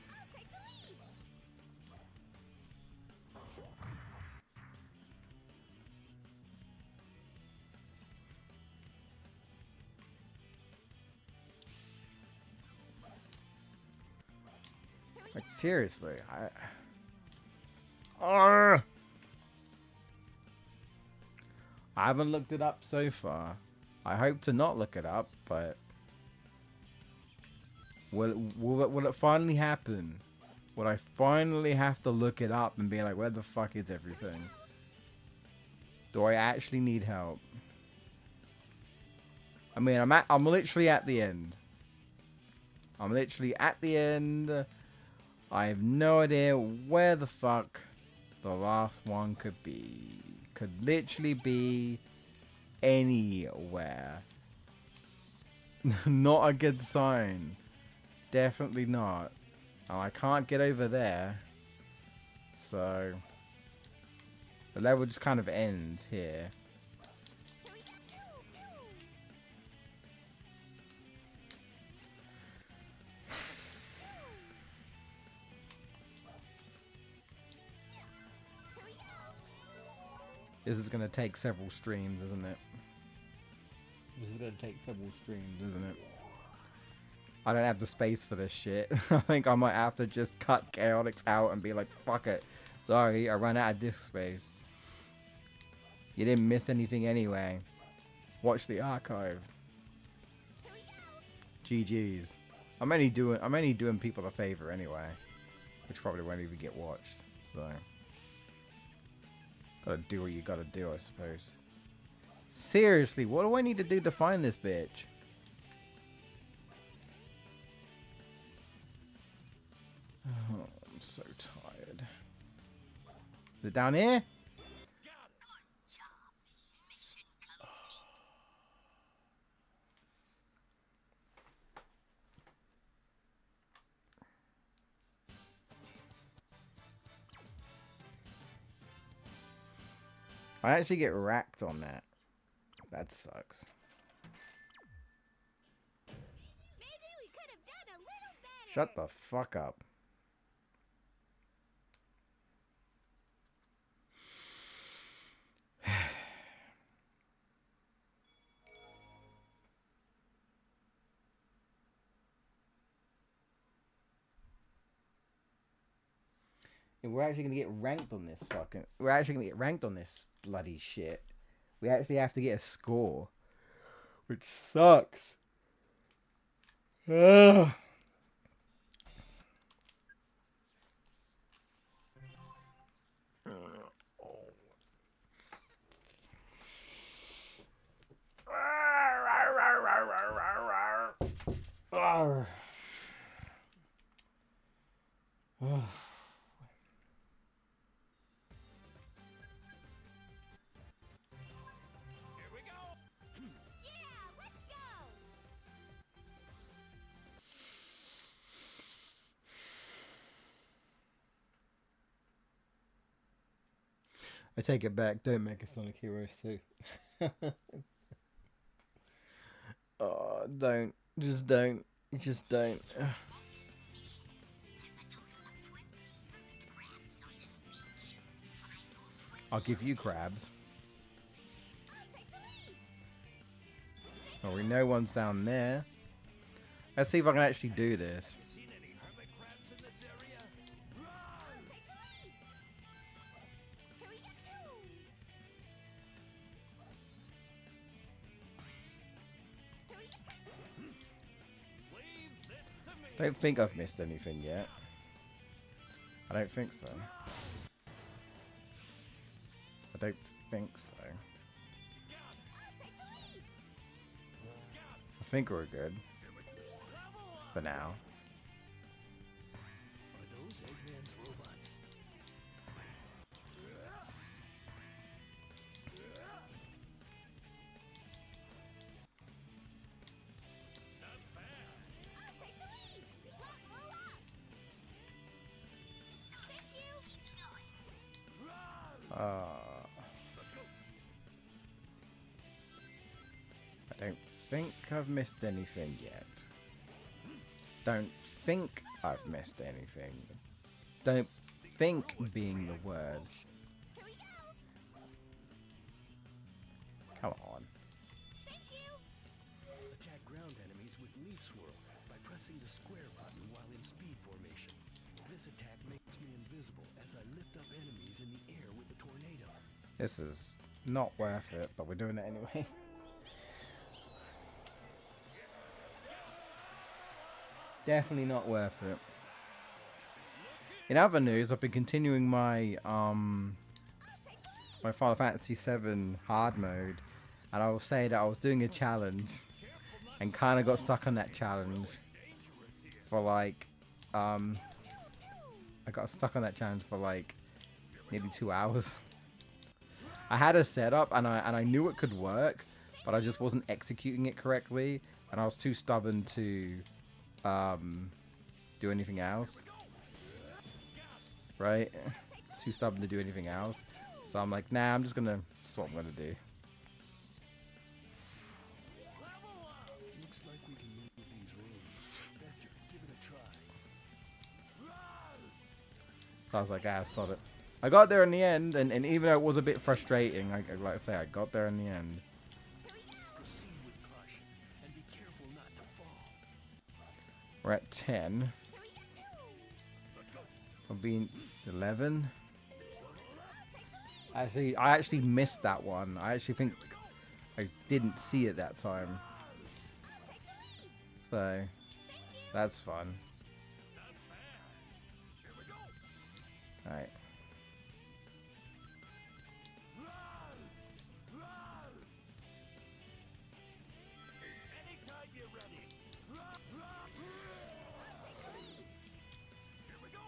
Like, seriously, I haven't looked it up so far. I hope to not look it up, but will it finally happen? Would I finally have to look it up and be like, where the fuck is everything? Do I actually need help? I mean, I'm literally at the end. I'm literally at the end. I have no idea where the fuck the last one could be. Could literally be anywhere. Not a good sign. Definitely not. And I can't get over there. So the level just kind of ends here. This is going to take several streams, isn't it? This is going to take several streams, isn't it? I don't have the space for this shit. I think I might have to just cut Chaotix out and be like, fuck it. Sorry, I ran out of disk space. You didn't miss anything anyway. Watch the archive. GG's. I'm only doing people a favor anyway. Which probably won't even get watched. So gotta do what you gotta do, I suppose. Seriously, what do I need to do to find this bitch? Oh, I'm so tired. Is it down here? I actually get racked on that. That sucks. Maybe we could have done a little better. Shut the fuck up. We're actually gonna get ranked on this fucking. We're actually gonna get ranked on this bloody shit. We actually have to get a score, which sucks. Ugh. Yeah, let's go. I take it back. Don't make a Sonic Heroes 2. Oh, don't. Just don't. Just don't. I'll give you crabs. Oh, we know one's down there. Let's see if I can actually do this. Seen any hermit crabs in this area? Here we go. Here we go. Don't think I've missed anything yet. I don't think so. I don't think so. I think we're good. For now. Are those Eggman's robots? I don't think I've missed anything yet. Don't think I've missed anything. Don't think being the word. Come on. Attack ground enemies with Leaf Swirl by pressing the square button while in speed formation. This attack makes me invisible as I lift up enemies in the air with the tornado. This is not worth it, but we're doing it anyway. Definitely not worth it. In other news, I've been continuing my my Final Fantasy VII hard mode, and I will say that I was doing a challenge and kind of got stuck on that challenge for like I got stuck on that challenge for like nearly 2 hours. I had a setup and I knew it could work, but I just wasn't executing it correctly, and I was too stubborn to do anything else. Right? Too stubborn to do anything else. So I'm like, nah, I'm just gonna, that's what I'm gonna do. Looks like we can move these rooms. Vector, give it a try. So I was like, ah, sod it. I got there in the end, and even though it was a bit frustrating, like I say, I got there in the end. Proceed with caution and be careful not to fall. We're at 10. I've been 11. Actually, I actually missed that one. I actually think I didn't see it that time. So, that's fun. Alright. Anytime you're ready. Here we go.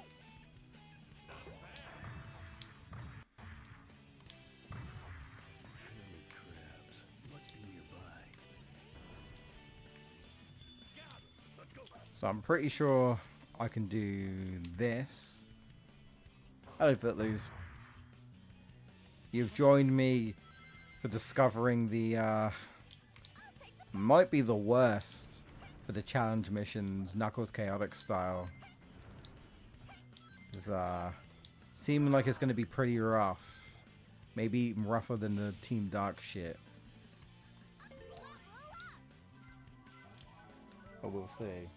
Hermit crabs must be nearby. Let's go. So I'm pretty sure I can do this. Hello, Footloose. You've joined me for discovering the, might be the worst for the challenge missions, Knuckles Chaotic style. It's, seeming like it's going to be pretty rough. Maybe even rougher than the Team Dark shit. But we'll see.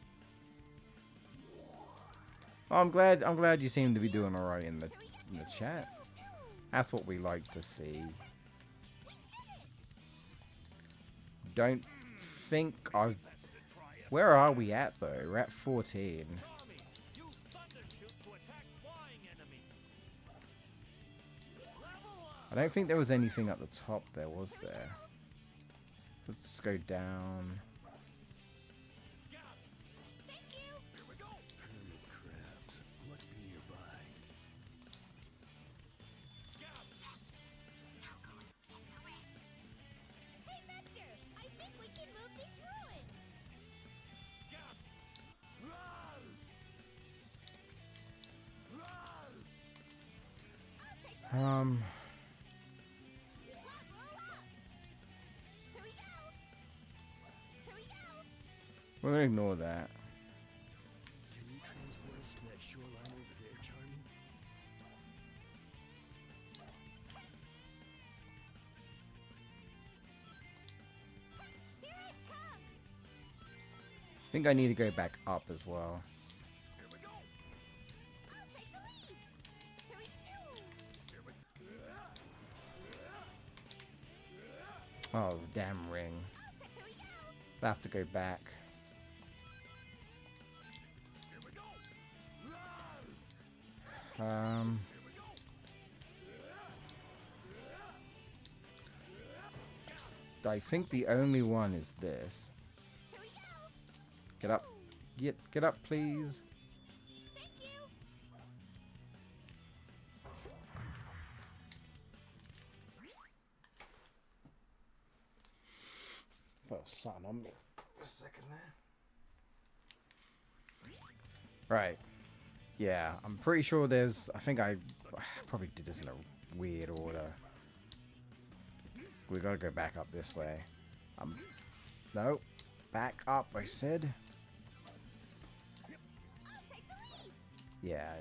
Well, I'm glad you seem to be doing alright in the chat. That's what we like to see. Don't think I've... Where are we at though? We're at 14. Use thunder shoot to attack flying enemies. I don't think there was anything at the top there, was there? Let's just go down. Hermit crabs must be nearby. Hey, Vector! I think we can move these ruins! Here we go! Here we go! We're gonna ignore that. Can you transport us to that shoreline over there, Charming? Here it comes! I think I need to go back up as well. Here we go. I'll take the lead! Here we go! Oh, damn ring. Here we go! I have to go back. I think the only one is this. Here we go. Get up. Get up, please. Thank you. First sun on me for a second there. Right. Yeah, I'm pretty sure there's... I think I probably did this in a weird order. We gotta go back up this way. No. Back up, I said. I'll take the lead. Yeah.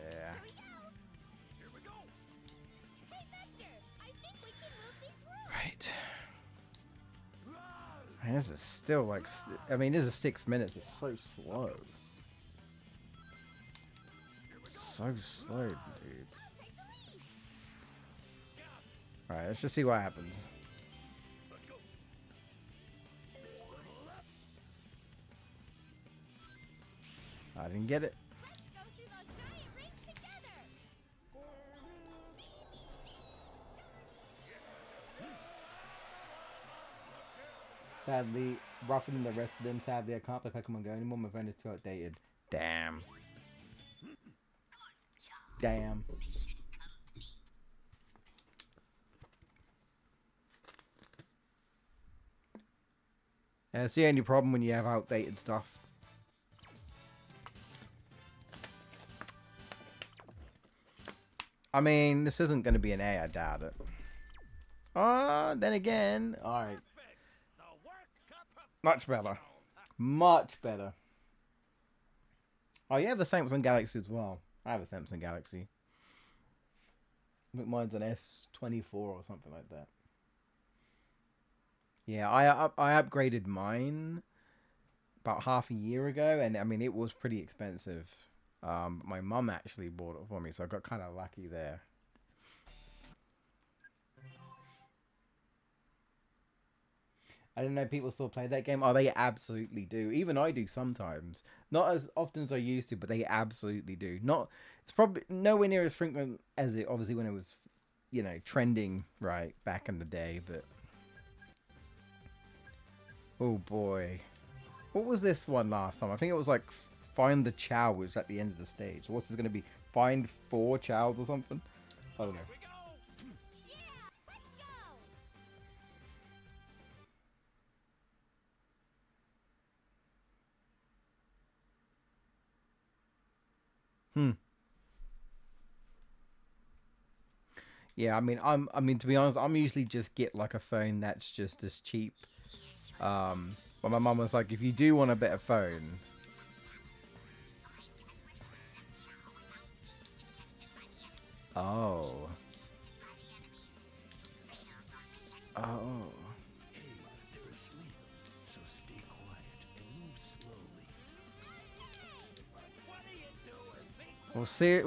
Here we go. Hey, Vector, I think we can move these rooms. Right. Man, this is still like... I mean, this is 6 minutes. It's so slow. So slow, dude. Alright, let's just see what happens. I didn't get it. Let's go through those giant rings together. Sadly, rougher than the rest of them. Sadly, I can't play Pokemon Go anymore. My phone is too outdated. Damn. Damn. Yeah, it's the only problem when you have outdated stuff. I mean, this isn't going to be an A, I doubt it. Then again, alright. Much better. Much better. Oh, you have a Samsung Galaxy as well. I have a Samsung Galaxy. I think mine's an S24 or something like that. Yeah, I upgraded mine about half a year ago, and I mean, it was pretty expensive. My mum actually bought it for me, so I got kind of lucky there. I don't know if people still play that game. Oh, they absolutely do. Even I do sometimes. Not as often as I used to, but they absolutely do. It's probably nowhere near as frequent as it obviously when it was, you know, trending right back in the day. But oh boy, what was this one last time? I think it was like find the Chow was at the end of the stage. What's this going to be? Find 4 Chows or something? I don't know. Yeah, let's go. Yeah, I mean to be honest, I'm usually just get like a phone that's just as cheap. But my mum was like, if you do want a better phone. Oh. Oh. Hey, they're asleep, so stay quiet and move slowly. What are you doing? Big Well, see,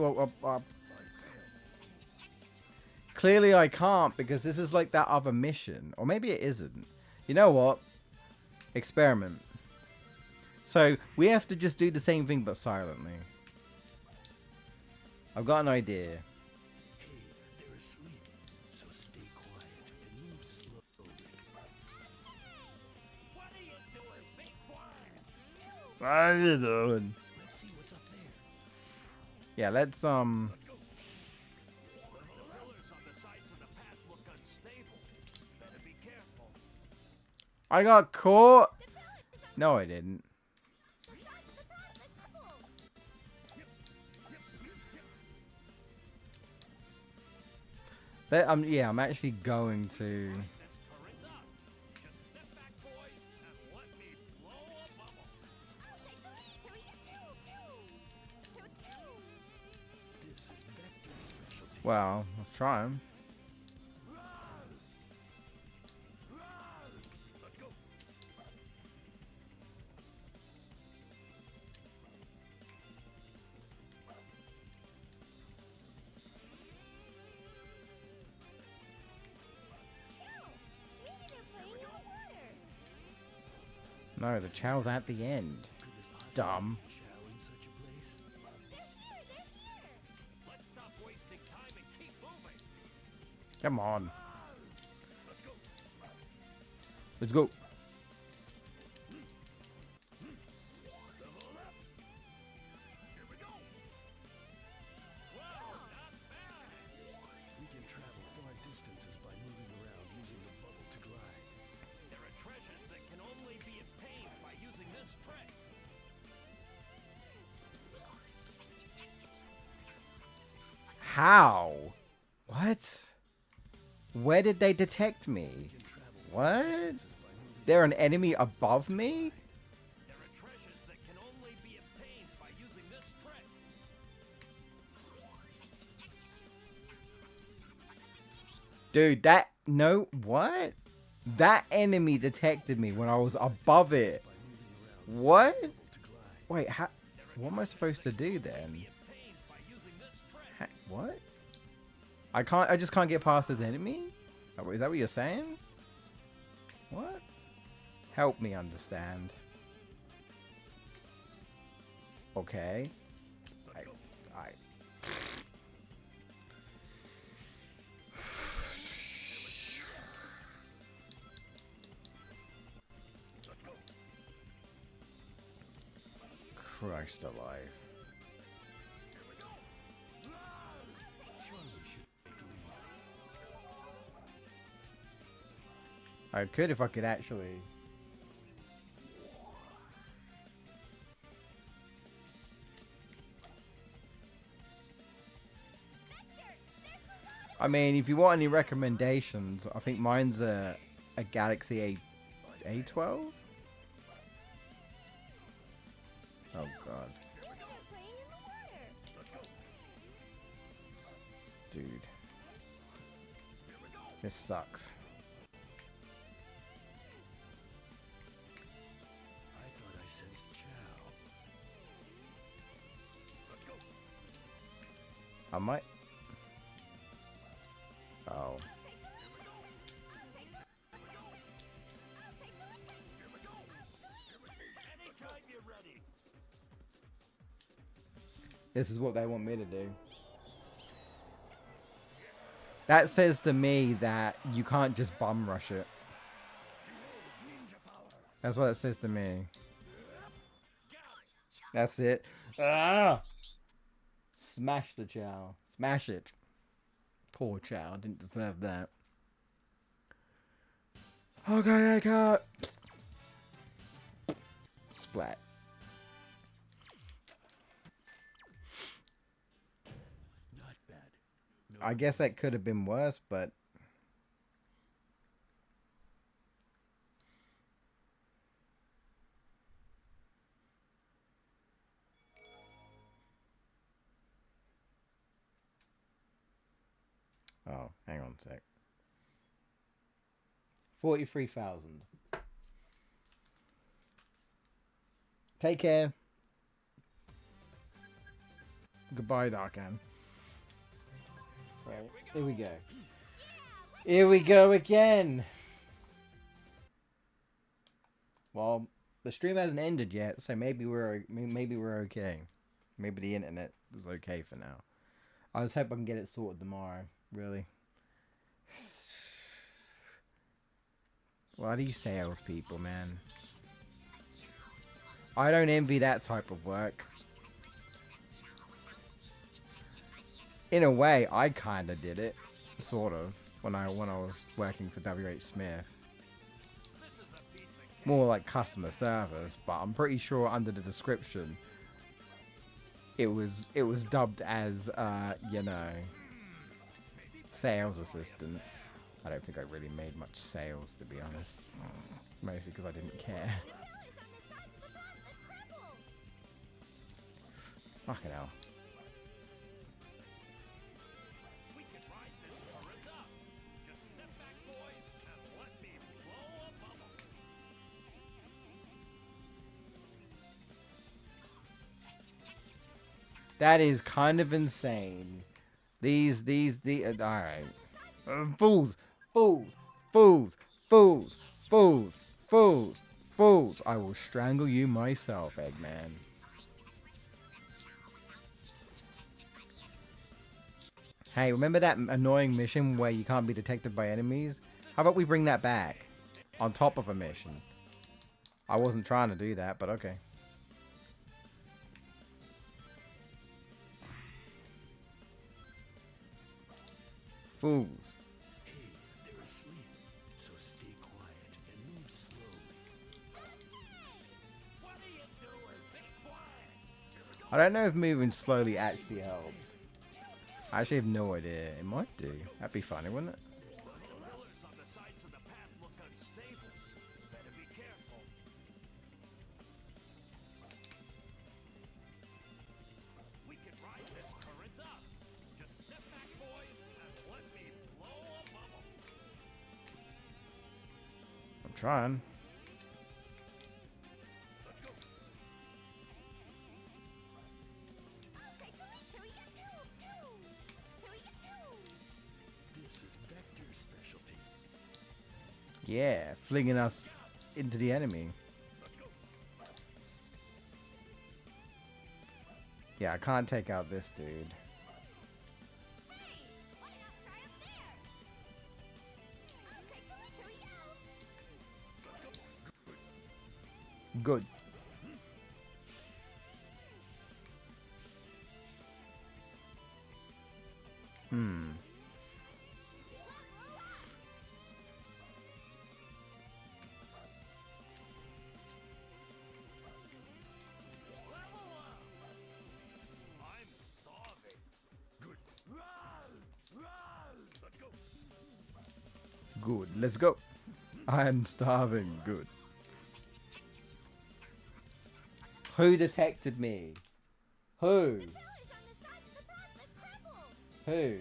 clearly I can't because this is like that other mission, or maybe it isn't. You know what? Experiment. So we have to just do the same thing but silently. I've got an idea. Hey, they're asleep, so stay quiet and move slowly. What are you doing? Be quiet. What are you doing? Let's see what's up there. Yeah, let's The pillars on the sides of the path look unstable. Better be careful. I got caught. No, I didn't. Yeah, I'm actually going to. This current up. Just step back, boys, and let me blow a bubble. This is Vector's specialty. Well, I'll try 'em. Let's go. Maybe they're playing in the water. No, the Chow's at the end. Could there possibly Dumb. be a Chow in such a place? They're here. Let's stop Come on. Let's go. We can travel far distances by moving around using the bubble to glide. There are treasures that can only be obtained by using this trick. How? What? Where did they detect me? What? They're an enemy above me? There are treasures that can only be obtained by using this trick. Dude, that... No, what? That enemy detected me when I was above it. What? Wait, how... What am I supposed to do then? Obtained by using this trick. What? I just can't get past this enemy? Is that what you're saying? What? Help me understand. Okay. I... Christ alive. I could if I could actually. I mean, if you want any recommendations, I think mine's a Galaxy A12. Oh god. Dude. This sucks. I thought I sensed Chow. I might. Oh. Anytime you're ready. This is what they want me to do. That says to me that you can't just bum rush it. That's what it says to me. That's it. Ah! Smash the Chow. Smash it. Poor Chow. Didn't deserve that. Okay, I can't. Splat. Not bad. No I guess that could have been worse, but... Oh, hang on a sec. 43,000. Take care. Goodbye, Darkan. Right, here we go. Here we go again. Well, the stream hasn't ended yet, so maybe we're okay. Maybe the internet is okay for now. I just hope I can get it sorted tomorrow. Really. Bloody salespeople, man. I don't envy that type of work. In a way, I kind of did it, sort of, when I was working for WH Smith. More like customer service, but I'm pretty sure under the description, it was dubbed as, you know, sales assistant. I don't think I really made much sales, to be honest. Mostly because I didn't care. Fucking hell. We can ride this current up. Just step back, boys, and let me blow a bubble. That is kind of insane. These, alright. Fools, fools, fools, fools, fools, fools, fools. I will strangle you myself, Eggman. Hey, remember that annoying mission where you can't be detected by enemies? How about we bring that back? On top of a mission. I wasn't trying to do that, but okay. Fools. Hey, they're asleep, so stay quiet and move slowly. What are you doing? Be quiet. I don't know if moving slowly actually helps. I actually have no idea. It might do. That'd be funny, wouldn't it? The pillars on the sides of the path look unstable. Better be careful. We can ride this current up. Just step back, boys, and let me blow a bubble. I'm trying. Okay, here we go. Here we go. This is Vector's specialty. Yeah, flinging us into the enemy. Yeah, I can't take out this dude. Hey, why not try up there? Okay, here we go. Good. Hmm. Level up. I'm starving. Good. Run! Let's go. Good. Let's go. I'm starving. Good. Who detected me? Who? Pillars on the side of the path look crumbled. Who?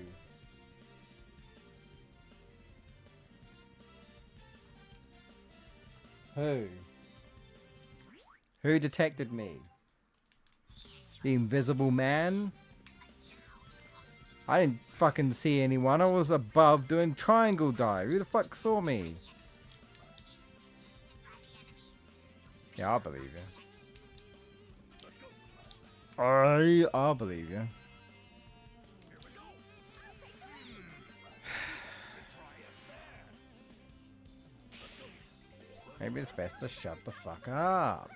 Who? Who detected me? The invisible man? I didn't fucking see anyone. I was above doing triangle dive. Who the fuck saw me? Yeah, I'll believe you. I'll believe you. Maybe it's best to shut the fuck up.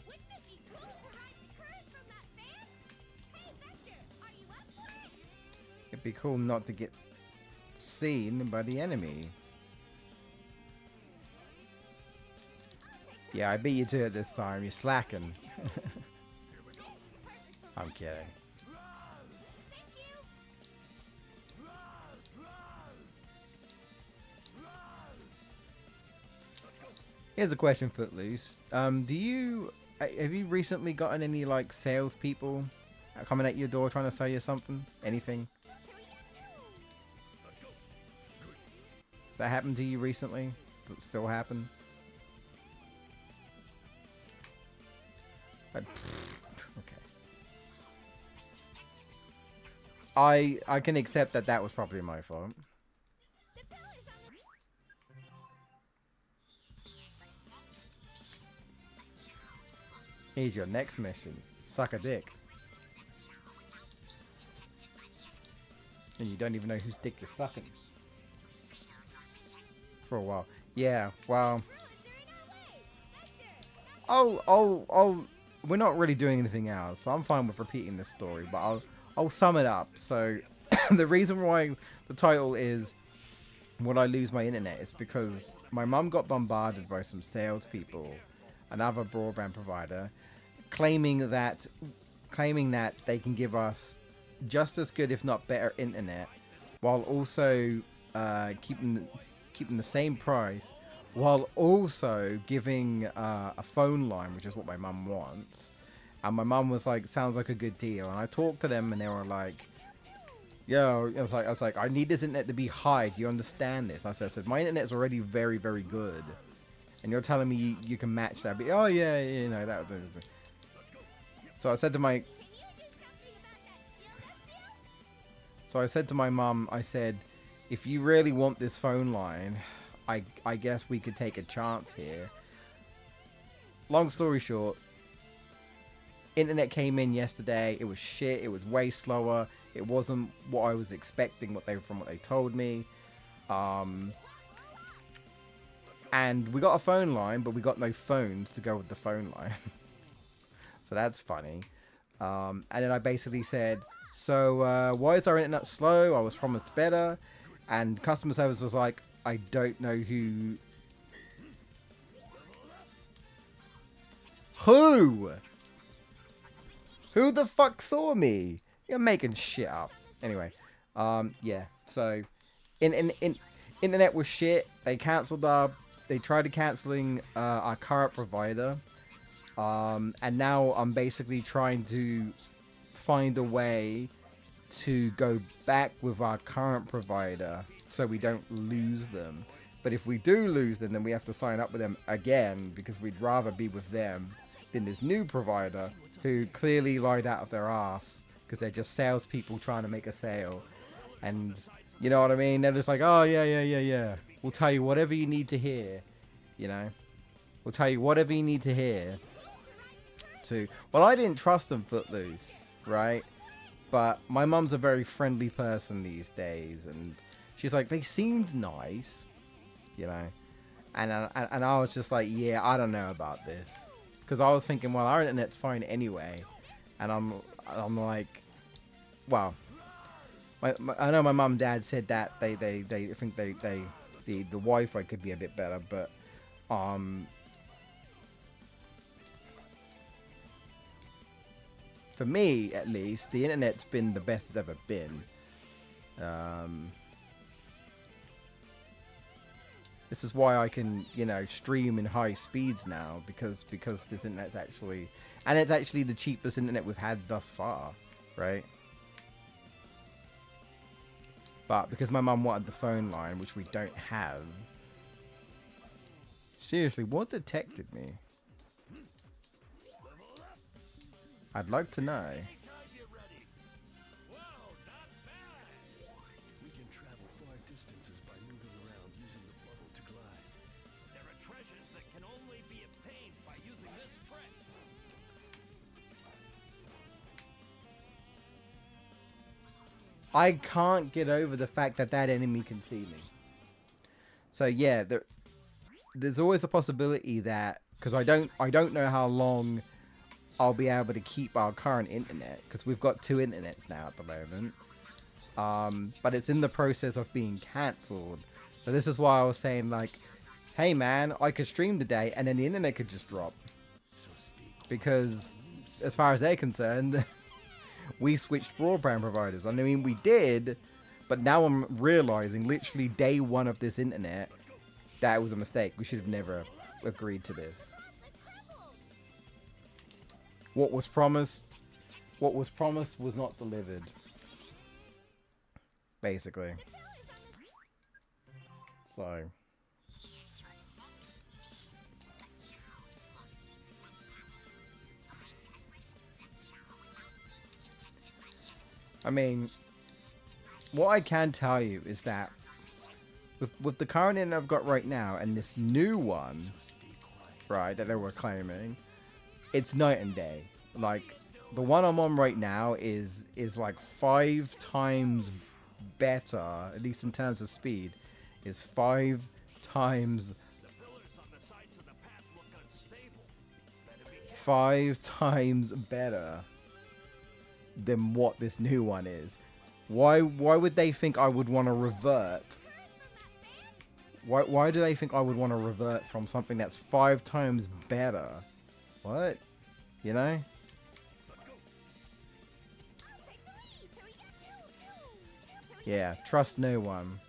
Wouldn't it be cool to ride the current from that fan? Hey, Vector, are you up for it? It'd be cool not to get seen by the enemy. Yeah, I beat you to it this time. You're slacking. I'm kidding. Thank you. Here's a question, Footloose. Have you recently gotten any like salespeople coming at your door trying to sell you something? Anything? Has that happened to you recently? Does it still happen? Okay. I can accept that that was probably my fault. The pillars on the... Here's your next mission. Suck a dick. And you don't even know whose dick you're sucking. For a while. Yeah, well... We're not really doing anything else, so I'm fine with repeating this story, but I'll sum it up. So, the reason why the title is Will I Lose My Internet is because my mum got bombarded by some salespeople, another broadband provider, claiming that they can give us just as good, if not better, internet, while also keeping the same price, while also giving a phone line, which is what my mum wants. And my mum was like, sounds like a good deal. And I talked to them and they were like, yo, I was like, I need this internet to be high. Do you understand this? And I said, my internet's already very, very good. And you're telling me you can match that. But, oh, yeah, you know, that was... So I said to my... So I said to my mum, I said, if you really want this phone line... I guess we could take a chance here. Long story short, internet came in yesterday. It was shit. It was way slower. It wasn't what I was expecting from what they told me. And we got a phone line, but we got no phones to go with the phone line. So that's funny. And then I basically said, so why is our internet slow? I was promised better. And customer service was like, I don't know who... Who the fuck saw me? You're making shit up. Anyway, yeah. So, internet was shit. They cancelled they tried cancelling our current provider. And now I'm basically trying to find a way to go back with our current provider so we don't lose them. But if we do lose them, then we have to sign up with them again because we'd rather be with them than this new provider who clearly lied out of their ass because they're just salespeople trying to make a sale. And you know what I mean? They're just like, oh, yeah. We'll tell you whatever you need to hear, you know? We'll tell you whatever you need to hear. Well, I didn't trust them Footloose, right? But my mum's a very friendly person these days, and she's like, they seemed nice, you know? And I was just like, yeah, I don't know about this. Because I was thinking, well, our internet's fine anyway. And I'm like, well, I know my mum and dad said that they think the Wi-Fi could be a bit better, but for me, at least, the internet's been the best it's ever been. This is why I can, you know, stream in high speeds now, because this internet's actually... And it's actually the cheapest internet we've had thus far, right? But because my mum wanted the phone line, which we don't have... Seriously, what detected me? I'd like to know. We can travel far distances by moving around using the bubble to glide. There are treasures that can only be obtained by using this trick. I can't get over the fact that that enemy can see me. So yeah, there's always a possibility that, because I don't know how long I'll be able to keep our current internet, because we've got 2 internets now at the moment. But it's in the process of being cancelled. So this is why I was saying, like, hey man, I could stream today and then the internet could just drop. Because as far as they're concerned, we switched broadband providers. I mean, we did, but now I'm realizing, literally day 1 of this internet, that it was a mistake. We should have never agreed to this. What was promised was not delivered. Basically. So. I mean, what I can tell you is that with the current internet I've got right now and this new one, right, that they were claiming, it's night and day. Like, the one I'm on right now is like 5 times better, at least in terms of speed, is 5 times 5 times better than what this new one is. Why would they think I would want to revert? Why do they think I would want to revert from something that's 5 times better? What? You know? Yeah, trust no one.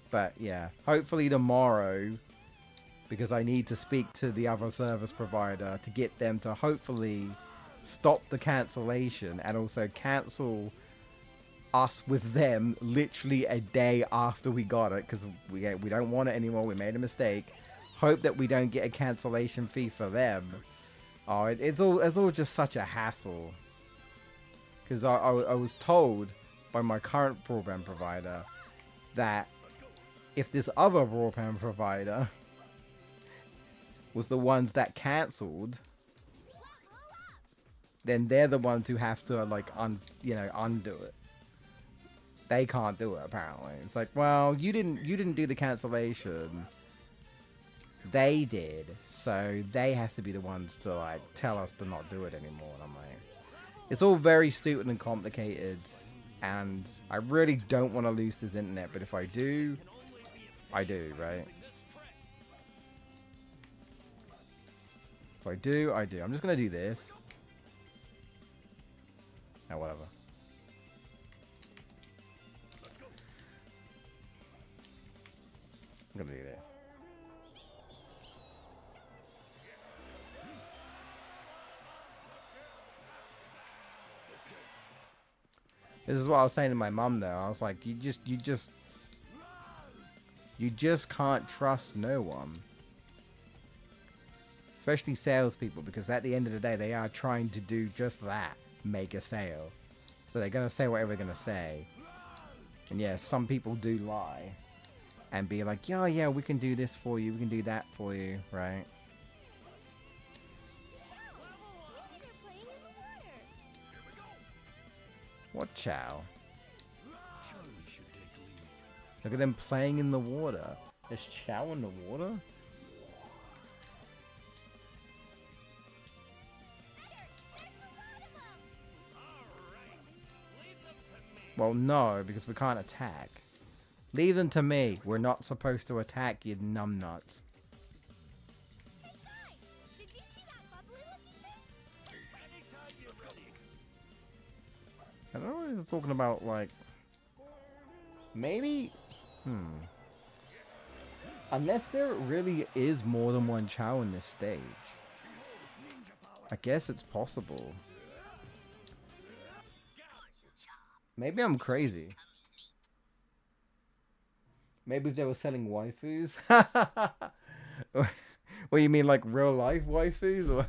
But yeah, hopefully tomorrow, because I need to speak to the other service provider to get them to hopefully stop the cancellation and also cancel us with them literally a day after we got it, because we don't want it anymore. We made a mistake. Hope that we don't get a cancellation fee for them. Oh, it's all just such a hassle. Because I was told by my current broadband provider that if this other broadband provider was the ones that cancelled, then they're the ones who have to like undo it. They can't do it apparently. It's like, well, you didn't do the cancellation. They did, so they has to be the ones to like tell us to not do it anymore. And I'm like, it's all very stupid and complicated, and I really don't want to lose this internet. But if I do, I do, right? If I do, I do. I'm just gonna do this. Oh, whatever. I'm gonna do this. This is what I was saying to my mum though. I was like, you just can't trust no one. Especially salespeople, because at the end of the day, they are trying to do just that. Make a sale. So they're going to say whatever they're going to say. And yeah, some people do lie. And be like, yeah, we can do this for you. We can do that for you, right? What chow? Look at them playing in the water. There's chow in the water? Well, no, because we can't attack. Leave them to me. We're not supposed to attack, you numbnuts. Hey guys, did you see that bubbly looking thing? Anytime you're ready. I don't know what he's talking about, like... Maybe... Unless there really is more than one Chow in this stage. I guess it's possible. Maybe I'm crazy. Maybe if they were selling waifus? What do you mean, like real life waifus? Or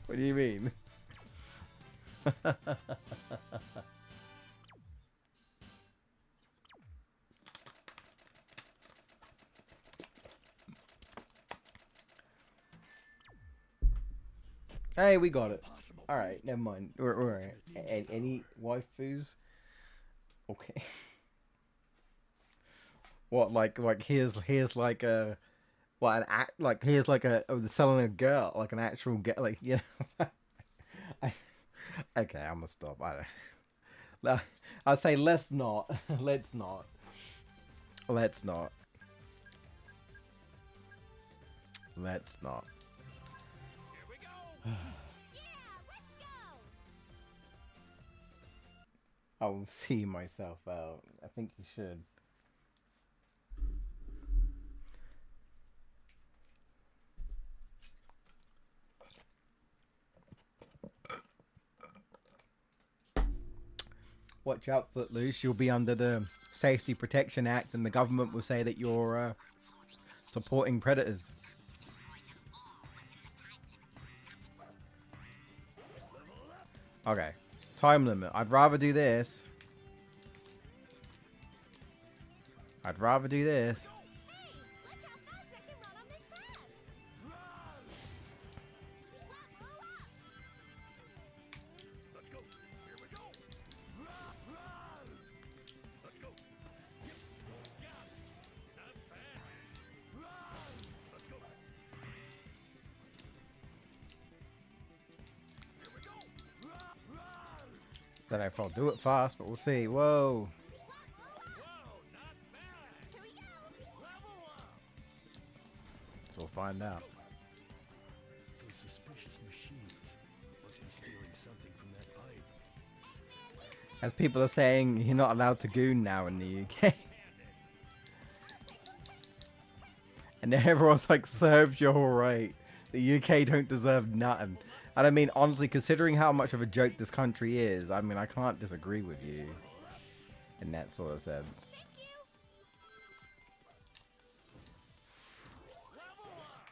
what do you mean? Hey, we got it. Alright, never mind. We're any waifus? Okay. What, like here's like a what an act like here's like a selling a girl, like an actual girl, like, you know. Okay, I'm gonna stop. I'll say let's not. Let's not. Let's not. Let's not. Here we go. Yeah, let's go. I'll see myself out. I think you should. Watch out, Footloose. You'll be under the Safety Protection Act, and the government will say that you're supporting predators. Okay. Time limit. I'd rather do this. I'd rather do this. Let's go. Here we go. Let's go. Yeah. Not bad. Let's go. Here we go. Don't know if I'll do it fast, but we'll see. Whoa. Whoa, not bad. Here we go. Level up. So we'll find out. Those suspicious machines must be stealing something from that pipe. As people are saying, you're not allowed to goon now in the UK. And everyone's like, serves you all right. The UK don't deserve nothing. And I mean, honestly, considering how much of a joke this country is, I mean, I can't disagree with you in that sort of sense.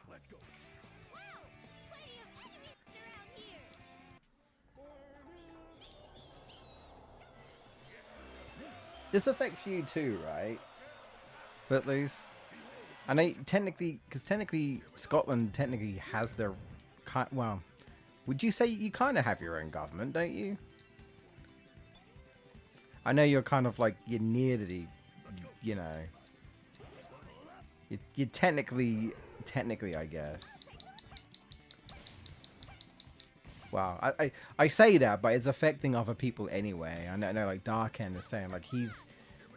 Let's go. Wow, plenty of enemies around here. This affects you too, right? Footloose? I know technically, because technically Scotland technically has their, well, Would you say you kind of have your own government, don't you? I know you're kind of like, you're near to the, you know, you're technically, I guess. Wow, I say that, but it's affecting other people anyway. I know like Darken is saying, like, he's,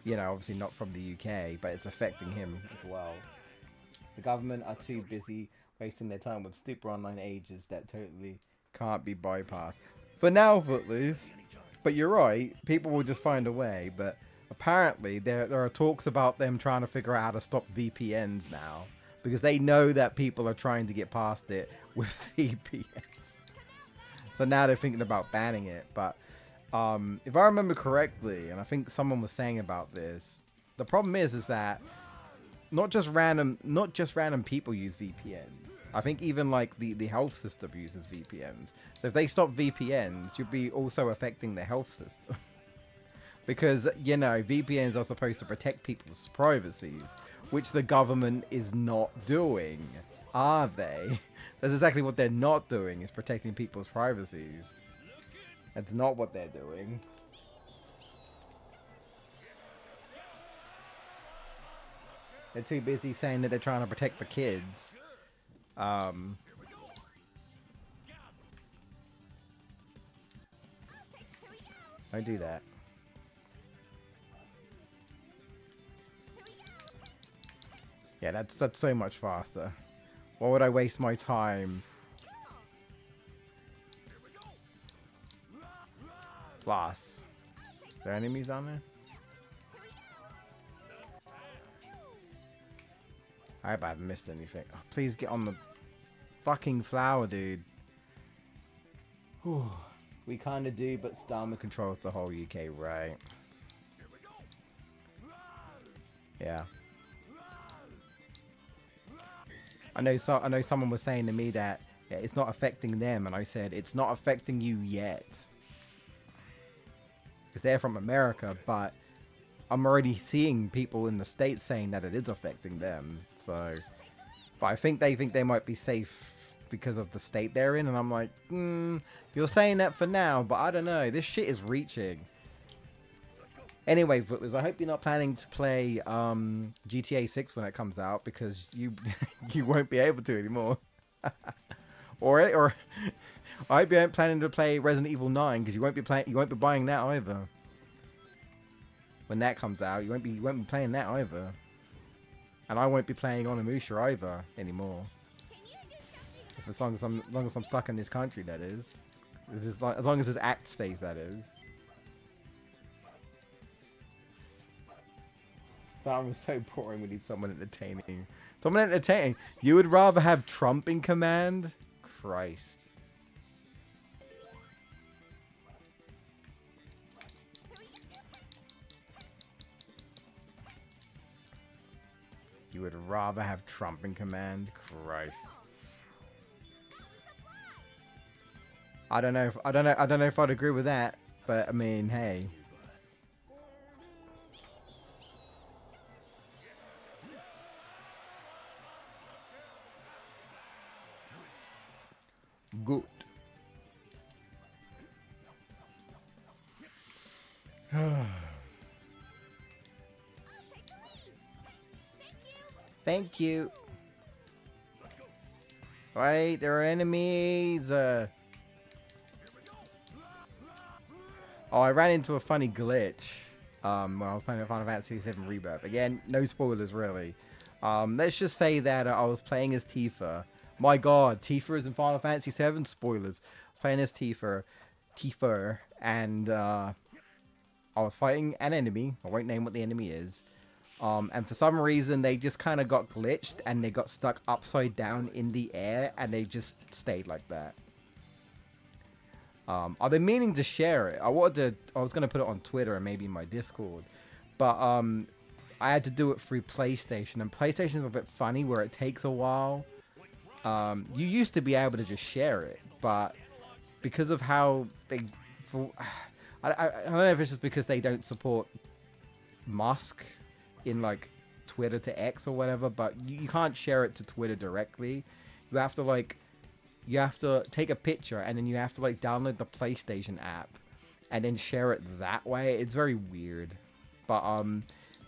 you know, obviously not from the UK, but it's affecting him as well. The government are too busy wasting their time with stupid online ages that totally can't be bypassed. For now, Footloose. But you're right, people will just find a way. But apparently there are talks about them trying to figure out how to stop VPNs now. Because they know that people are trying to get past it with VPNs. So now they're thinking about banning it. But if I remember correctly, and I think someone was saying about this, the problem is that not just random people use VPNs. I think even like the health system uses VPNs. So if they stop VPNs, you'll be also affecting the health system. Because, you know, VPNs are supposed to protect people's privacies, which the government is not doing, are they? That's exactly what they're not doing, is protecting people's privacies. That's not what they're doing. They're too busy saying that they're trying to protect the kids. Don't do that. Yeah, that's so much faster. Why would I waste my time? Loss. There are enemies down there? I hope I haven't missed anything. Oh, please get on the fucking flower, dude. Whew. We kind of do, but Starman controls the whole UK, right? Yeah. I know someone was saying to me that yeah, it's not affecting them, and I said it's not affecting you yet. Because they're from America, but I'm already seeing people in the States saying that it is affecting them. So, but I think they might be safe because of the state they're in, and I'm like, you're saying that for now, but I don't know. This shit is reaching. Anyway, Footloose, I hope you're not planning to play GTA 6 when it comes out, because you you won't be able to anymore. or I hope you aren't planning to play Resident Evil 9, because you won't be buying that either. When that comes out, you won't be playing that either. And I won't be playing Onimusha either anymore. If as long as I'm stuck in this country, that is. As long as this act stays, that is. That was so boring. We need someone entertaining. Someone entertaining. You would rather have Trump in command? Christ. You would rather have Trump in command? Christ. I don't know if I'd agree with that, but I mean, hey. Good. Thank you. Wait, there are enemies. Oh, I ran into a funny glitch when I was playing Final Fantasy VII Rebirth. Again, no spoilers really. Let's just say that I was playing as Tifa. My god, Tifa is in Final Fantasy VII. Spoilers. Playing as Tifa, and I was fighting an enemy. I won't name what the enemy is. And for some reason, they just kind of got glitched, and they got stuck upside down in the air, and they just stayed like that. I've been meaning to share it. I was gonna put it on Twitter and maybe in my Discord, but I had to do it through PlayStation, and PlayStation is a bit funny where it takes a while. You used to be able to just share it, but because of how I don't know if it's just because they don't support Musk in like Twitter to X or whatever, but you can't share it to Twitter directly. You have to like you have to take a picture and then you have to like download the PlayStation app and then share it that way. It's very weird, but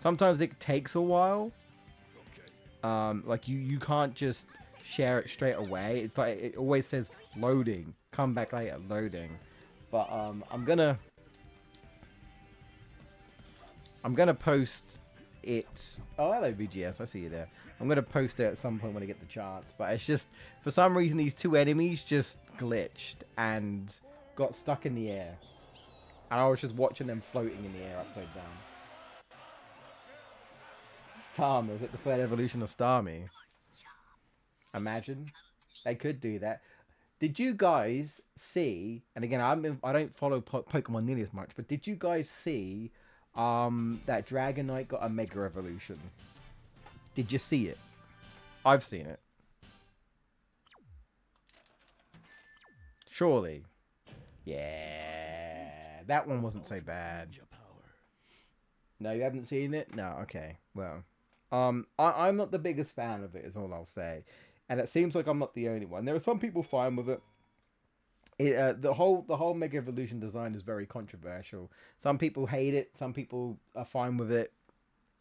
sometimes it takes a while. Like you can't just share it straight away. It's like it always says loading, come back later, loading. But I'm gonna post it. Oh, hello VGS, I see you there. I'm gonna post it at some point when I get the chance. But it's just for some reason these two enemies just glitched and got stuck in the air, and I was just watching them floating in the air upside down. Starmie, is it the third evolution of Starmie? Imagine they could do that. Did you guys see? And again, I don't follow Pokemon nearly as much, but did you guys see that Dragonite got a Mega Evolution? Did you see it? I've seen it. Surely. Yeah, that one wasn't so bad. No, you haven't seen it? No, okay. Well, I'm not the biggest fan of it, is all I'll say. And it seems like I'm not the only one. There are some people fine with it. The whole Mega Evolution design is very controversial. Some people hate it. Some people are fine with it,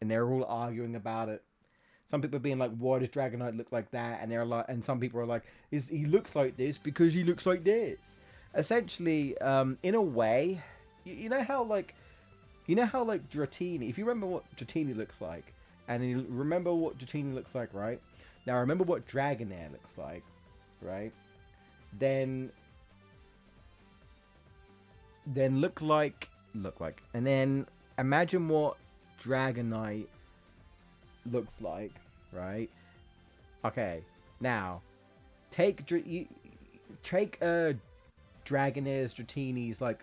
and they're all arguing about it. Some people are being like, "Why does Dragonite look like that?" And they're like, and some people are like, "He looks like this because he looks like this." Essentially, in a way, you know how like Dratini. If you remember what Dratini looks like, and you remember what Dratini looks like, right? Now remember what Dragonair looks like, right? Then look like, and then imagine what Dragonite looks like, right? Okay, now take Dragonair's, Dratini's like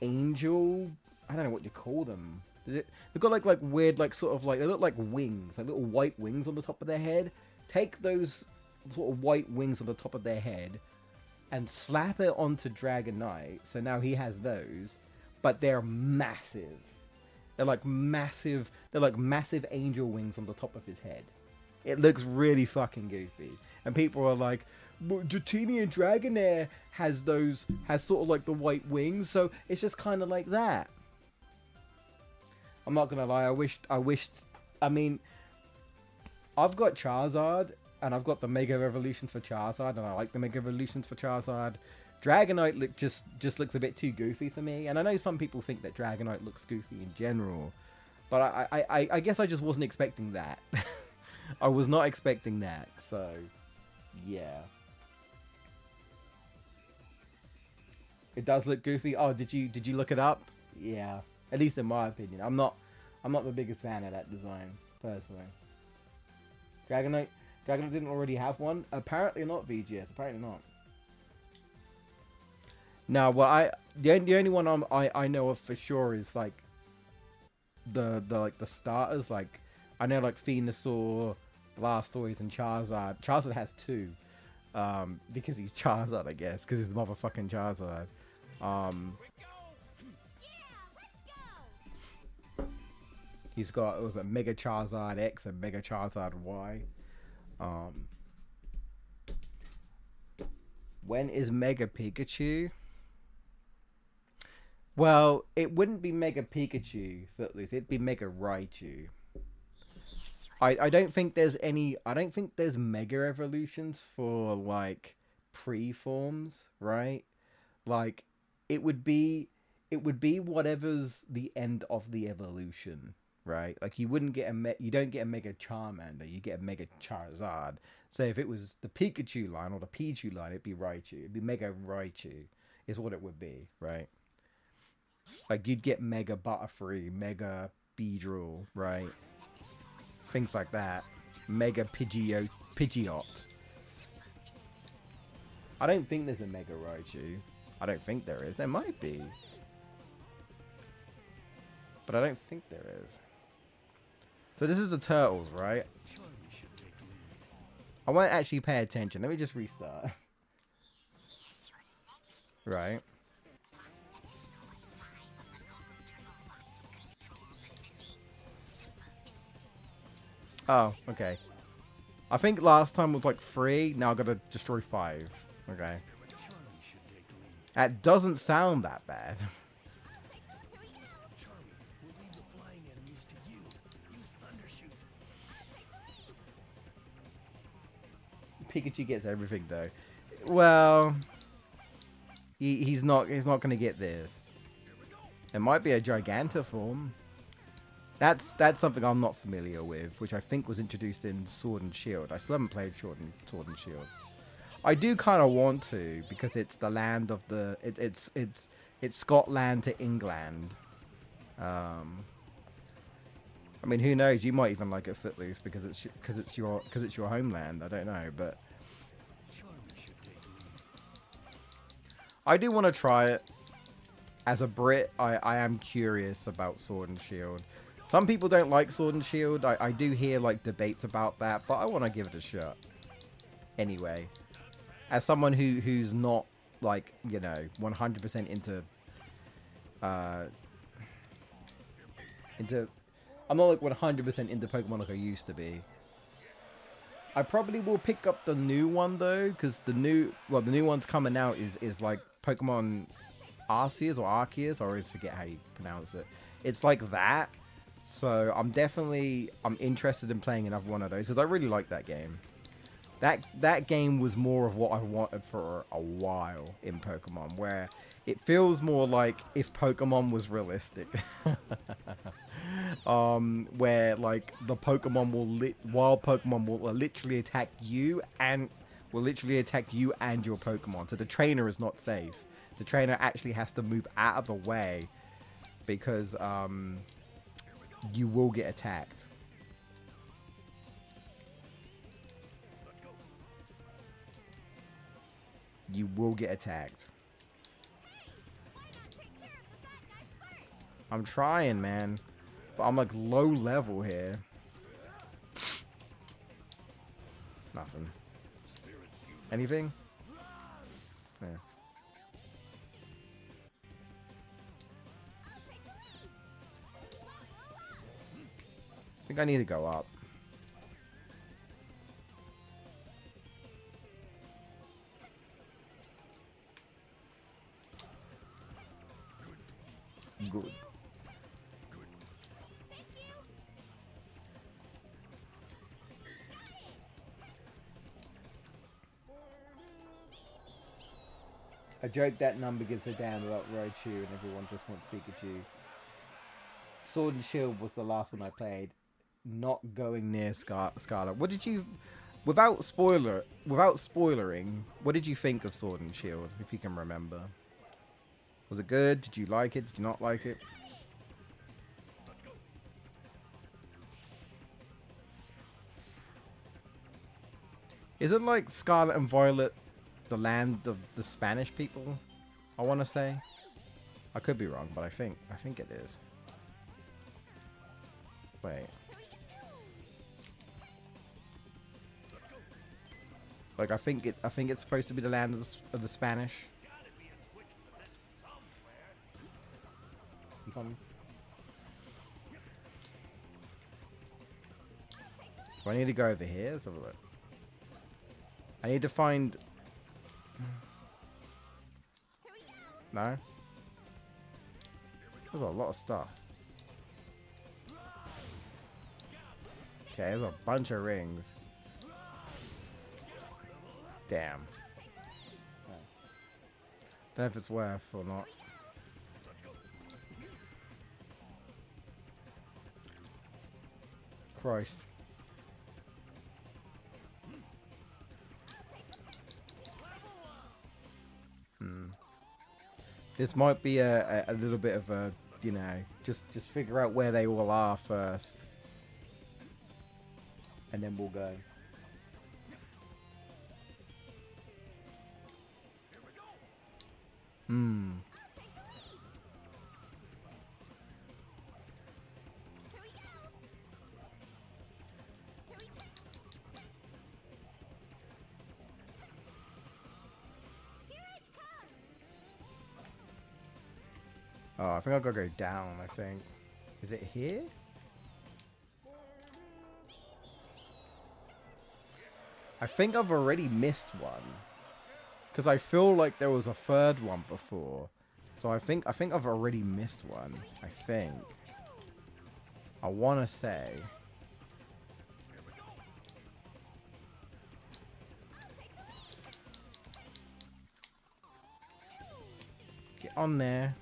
angel. I don't know what you call them. They've got like weird, like sort of like, they look like wings, like little white wings on the top of their head. Take those sort of white wings on the top of their head and slap it onto Dragonite. So now he has those, but they're massive. They're like massive angel wings on the top of his head. It looks really fucking goofy. And people are like, but Dratini and Dragonair has sort of like the white wings, so it's just kind of like that. I'm not gonna lie, I mean, I've got Charizard, and I've got the Mega Evolutions for Charizard, and I like the Mega Evolutions for Charizard. Dragonite just looks a bit too goofy for me, and I know some people think that Dragonite looks goofy in general, but I guess I just wasn't expecting that. I was not expecting that, so yeah. It does look goofy. Oh, did you look it up? Yeah, at least in my opinion. I'm not the biggest fan of that design personally. Dragonite didn't already have one. Apparently not, VGS. Apparently not. No, well, the only one I know of for sure is like the starters. Like I know like Venusaur, Blastoise, and Charizard. Charizard has two, because he's Charizard, I guess, because he's motherfucking Charizard. He's got, it was a Mega Charizard X and Mega Charizard Y. When is Mega Pikachu? Well, it wouldn't be Mega Pikachu, Footloose. It'd be Mega Raichu. I don't think there's Mega Evolutions for like pre-forms, right? Like it would be whatever's the end of the evolution. Right, like you wouldn't get you don't get a Mega Charmander, you get a Mega Charizard. So if it was the Pikachu line or the Pichu line, it'd be Raichu. It'd be Mega Raichu, is what it would be, right? Like you'd get Mega Butterfree, Mega Beedrill, right? Things like that. Mega Pidgeot. I don't think there's a Mega Raichu. I don't think there is. There might be, but I don't think there is. So this is the turtles, right? I won't actually pay attention. Let me just restart. Right. Oh, okay. I think last time was like 3. Now I gotta destroy 5. Okay. Charmy should take the lead. That doesn't sound that bad. Charmy will lead the flying enemies to you. Use Thundershoot. Pikachu gets everything though. Well, he's not gonna get this. It might be a Gigantiform. That's something I'm not familiar with, which I think was introduced in Sword and Shield. I still haven't played Sword and Shield. I do kind of want to because it's the land of the it's Scotland to England. I mean, who knows? You might even like it Footloose because it's your homeland. I don't know, but Charmy should take the lead. I do want to try it. As a Brit, I am curious about Sword and Shield. Some people don't like Sword and Shield. I do hear like debates about that, but I want to give it a shot. Anyway, as someone who's not like, you know, 100% into I'm not like 100% into Pokemon like I used to be. I probably will pick up the new one though, because the new one's coming out is like Pokemon Arceus or Arceus, or I always forget how you pronounce it. It's like that. So I'm interested in playing another one of those because I really like that game. That game was more of what I wanted for a while in Pokemon, where it feels more like if Pokemon was realistic. Where like the Pokemon wild Pokemon will literally attack you and your Pokemon. So the trainer is not safe. The trainer actually has to move out of the way because you will get attacked. You will get attacked. I'm trying, man. But I'm like low level here. Nothing. Anything? Yeah. I think I need to go up. Good. I joke that number gives a damn about Raichu and everyone just wants Pikachu. Sword and Shield was the last one I played. Not going near Scarlet. What did you... Without spoilering, what did you think of Sword and Shield, if you can remember? Was it good? Did you like it? Did you not like it? Isn't like Scarlet and Violet the land of the Spanish people? I want to say. I could be wrong, but I think it is. Wait. Like I think it's supposed to be the land of the Spanish. Something. Do I need to go over here? Let's have a look. I need to find... No? There's a lot of stuff. Okay, there's a bunch of rings. Damn. Don't know if it's worth or not. Christ. This might be a little bit of a, you know, just figure out where they all are first. And then we'll go. Oh, I think I've got to go down, I think. Is it here? I think I've already missed one. Because I feel like there was a third one before. So I think I've already missed one. I think. I want to say. Get on there.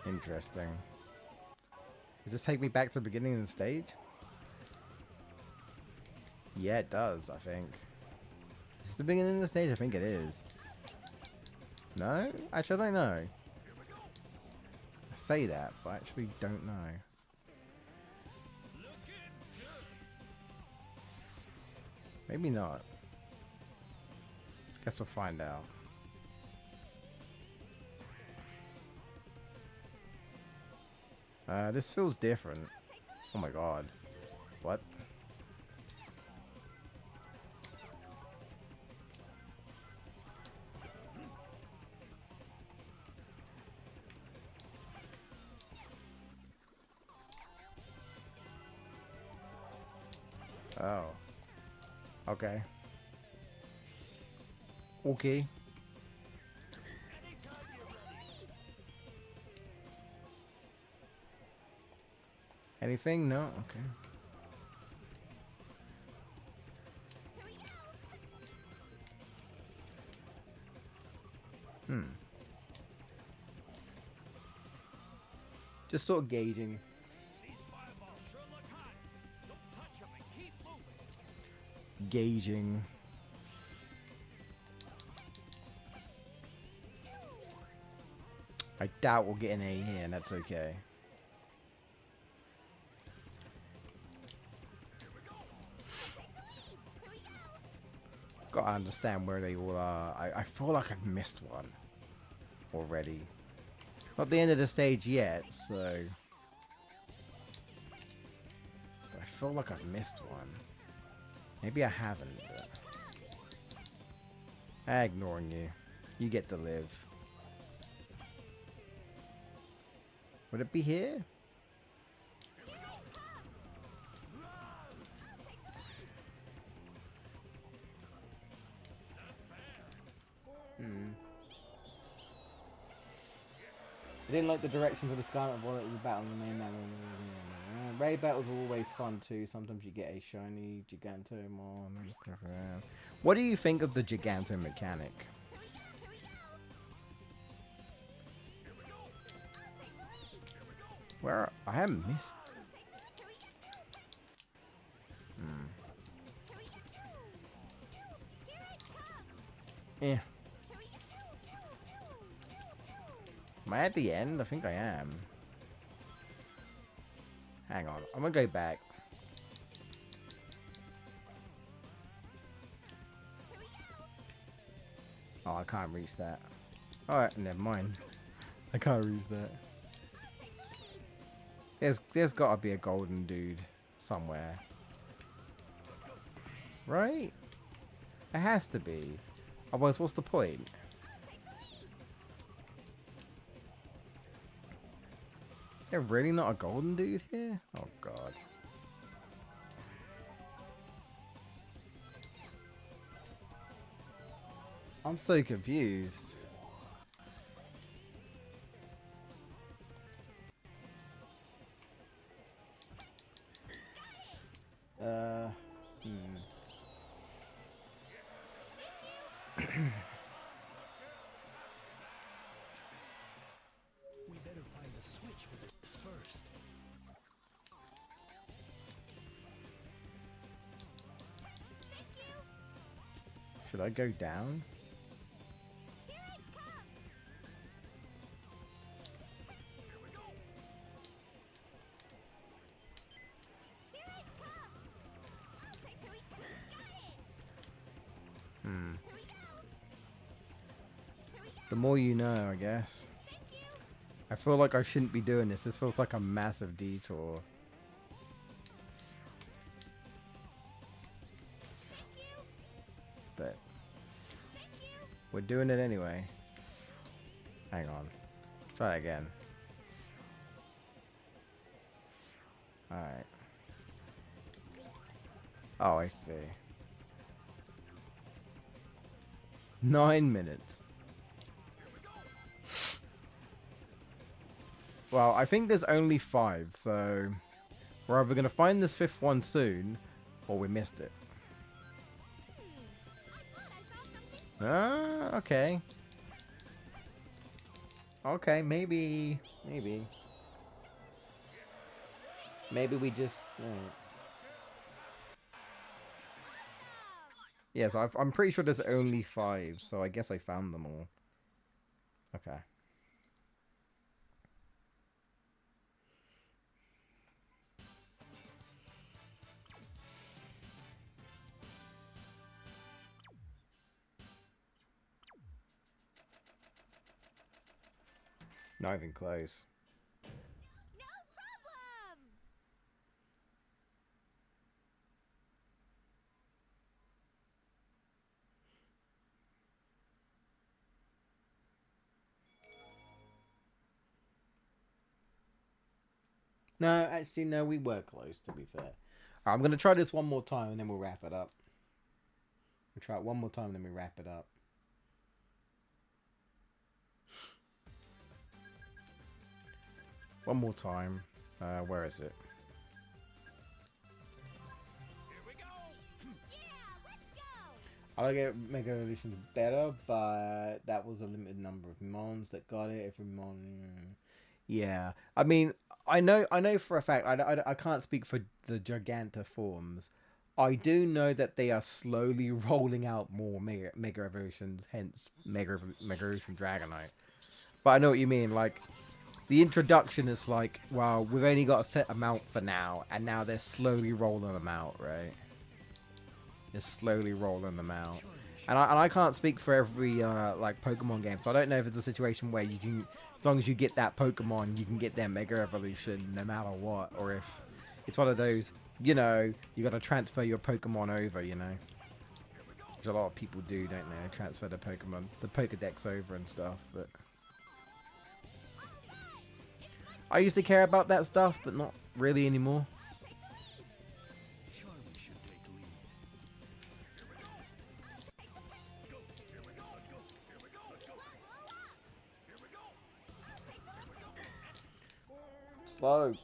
Interesting. Does this take me back to the beginning of the stage? Yeah, it does, I think. Is this the beginning of the stage? I think it is. No? Actually, I don't know. I say that, but I actually don't know. Maybe not. Guess we'll find out. This feels different. Oh my god. What? Oh. Okay. Okay. Anything? No? Okay. Just sort of gauging. These fireballs sure look hot. Don't touch them and keep moving. Gauging. I doubt we'll get an A here, and that's okay. Gotta understand where they all are. I feel like I've missed one already. Not the end of the stage yet, so... But I feel like I've missed one. Maybe I haven't, but... I'm ignoring you. You get to live. Would it be here? I didn't like the direction for the Scarlet Wallet of the battle in the main map. Raid battles are always fun too. Sometimes you get a shiny Giganto more. What do you think of the Giganto mechanic? Where I haven't missed. Yeah. Am I at the end? I think I am. Hang on. I'm gonna go back. Oh, I can't reach that. Alright, never mind. I can't reach that. There's gotta be a golden dude somewhere. Right? It has to be. Otherwise, what's the point? Is there really not a golden dude here? Oh god. I'm so confused. We better find a switch for this first. Should I go down? The more you know, I guess. I feel like I shouldn't be doing this. This feels like a massive detour. But we're doing it anyway. Hang on. Try it again. Alright. Oh, I see. 9 minutes. Well, I think there's only 5, so we're either going to find this 5th one soon, or we missed it. Ah, okay. Okay, maybe we just... Yes, I'm pretty sure there's only 5, so I guess I found them all. Okay. Not even close. No problem! No, actually, no, we were close, to be fair. Alright, I'm going to try this one more time, and then we'll wrap it up. We'll try it one more time, and then we wrap it up. One more time. Where is it? Here we go. Yeah, let's go! I like it. Mega Evolution's better, but that was a limited number of mons that got it. Every mon, yeah. I mean, I know for a fact. I can't speak for the Giganta forms. I do know that they are slowly rolling out more Mega Evolutions, hence Mega Evolution Dragonite. But I know what you mean. Like, the introduction is like, well, we've only got a set amount for now, and now they're slowly rolling them out, right? They're slowly rolling them out. And I can't speak for every, like, Pokemon game, so I don't know if it's a situation where you can, as long as you get that Pokemon, you can get their Mega Evolution no matter what, or if it's one of those, you know, you got to transfer your Pokemon over, you know? Which a lot of people do, don't they? Transfer the Pokemon, the Pokedex over and stuff, but... I used to care about that stuff, but not really anymore. Charlie should take lead. Slow.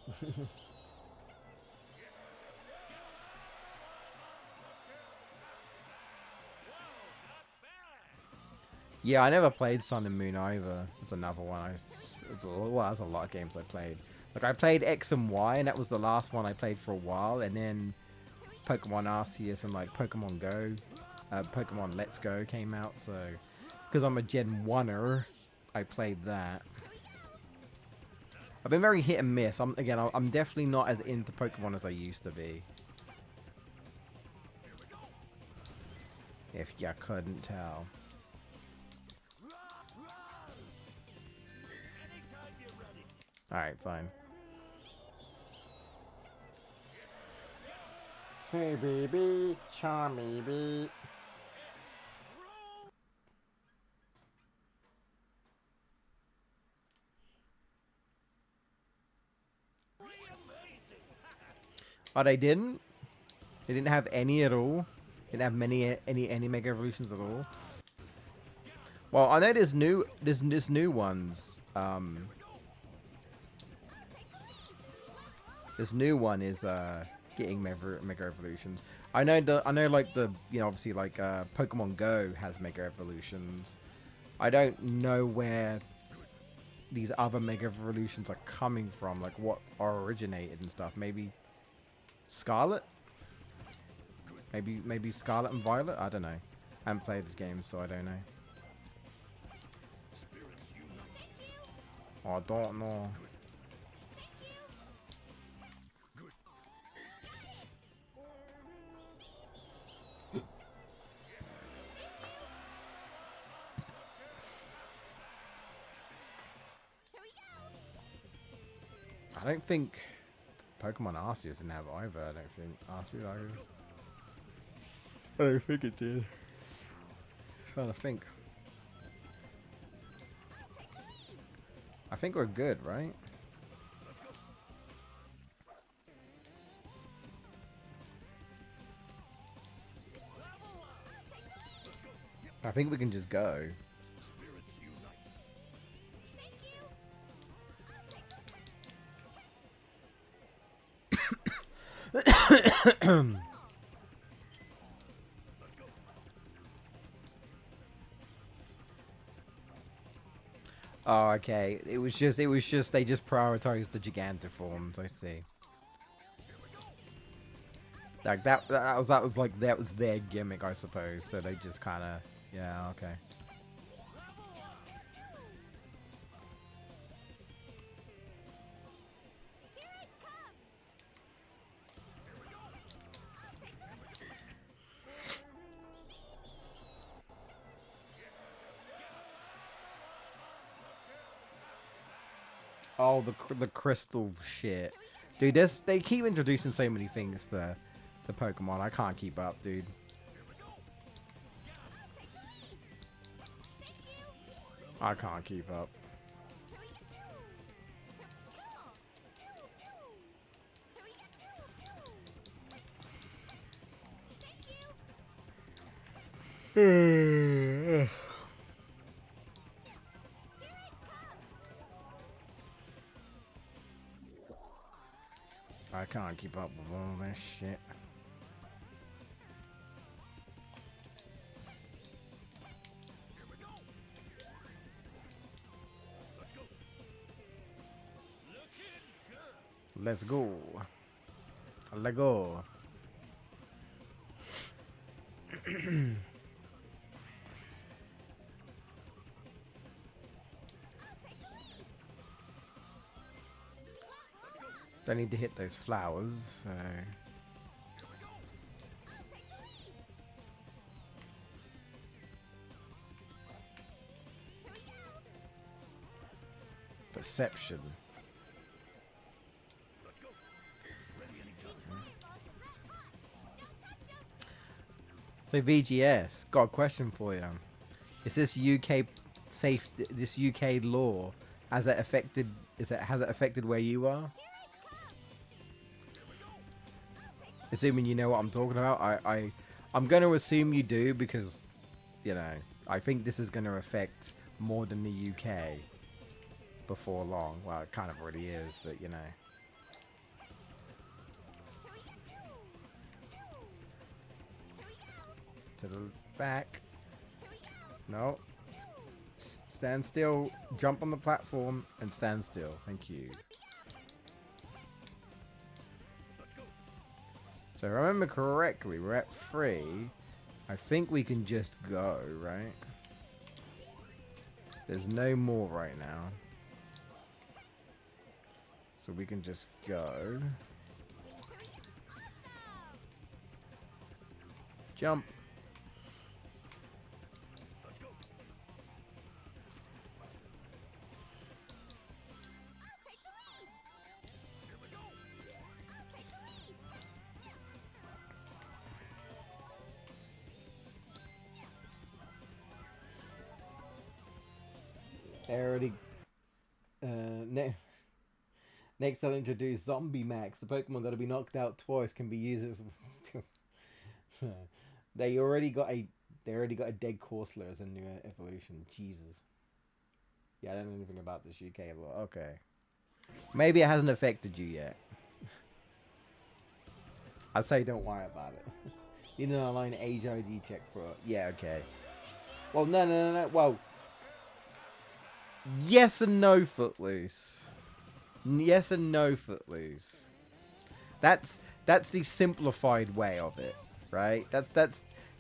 Yeah, I never played Sun and Moon either. That's another one. Well, that's a lot of games I played. Like, I played X and Y, and that was the last one I played for a while. And then Pokemon Arceus and, like, Pokemon Go, Pokemon Let's Go came out. So, because I'm a Gen 1er, I played that. I've been very hit and miss. I'm definitely not as into Pokemon as I used to be. If you couldn't tell. Alright, fine. Hey baby, charmy bee. Oh, they didn't? They didn't have any at all? Didn't have any Mega Evolutions at all? Well, I know there's new ones. This new one is getting Mega Evolutions. I know like the, you know, obviously like Pokemon Go has Mega Evolutions. I don't know where these other Mega Evolutions are coming from, like what are originated and stuff. Maybe Scarlet? Maybe Scarlet and Violet? I don't know. I haven't played this game, so I don't know. Oh, I don't know. I don't think Pokemon Arceus didn't have either. I don't think Arceus either. I don't think it did. Trying to think. I think we're good, right? I think we can just go. Spirits unite. Thank you. Oh, okay. It was just they just prioritized the Gigantiforms. I see. Like that was their gimmick, I suppose. So they just kind of, yeah, okay. Here it comes. Oh, the crystal shit, dude. They keep introducing so many things to Pokemon. I can't keep up, dude. I can't keep up. I can't keep up with all this shit. Let's go. Let go. Don't need to hit those flowers, so... Perception. So VGS, got a question for you. Is this UK safe? This UK law has it affected? Has it affected where you are? Assuming you know what I'm talking about, I'm going to assume you do because, you know, I think this is going to affect more than the UK before long. Well, it kind of already is, but you know. To the back. No. Stand still. Jump on the platform and stand still. Thank you. So if I remember correctly, we're at 3. I think we can just go, right? There's no more right now. So we can just go. Jump. They already next I'll introduce Zombie Max. The Pokemon that will be knocked out twice can be used as they already got a dead Corsola as a new evolution. Jesus. Yeah, I don't know anything about this UK law. Okay. Maybe it hasn't affected you yet. I'd say don't worry about it. You know, online age ID check for it. Yeah, okay. Well, no. Well, yes and no, Footloose. Yes and no, Footloose. That's the simplified way of it, right? That's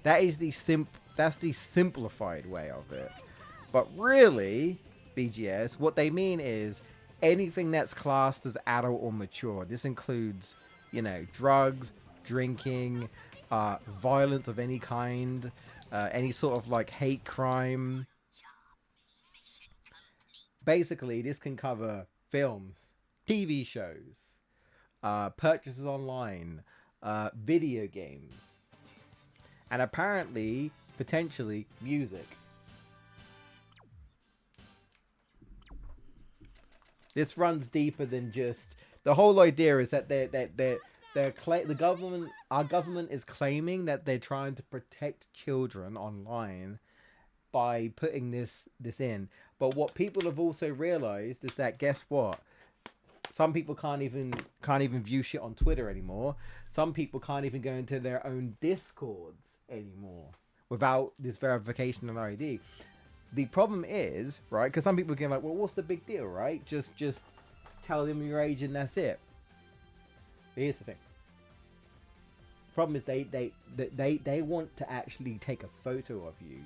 the simplified way of it. But really, BGS, what they mean is anything that's classed as adult or mature. This includes, you know, drugs, drinking, violence of any kind, any sort of like hate crime. Basically, this can cover films, TV shows, purchases online, video games, and apparently, potentially, music. This runs deeper than just... The whole idea is that our government is claiming that they're trying to protect children online, by putting this in. But what people have also realized is that, guess what? Some people can't even view shit on Twitter anymore. Some people can't even go into their own Discords anymore without this verification and ID. The problem is, right, because some people get like, well, what's the big deal, right? Just tell them your age and that's it. But here's the thing. The problem is they want to actually take a photo of you,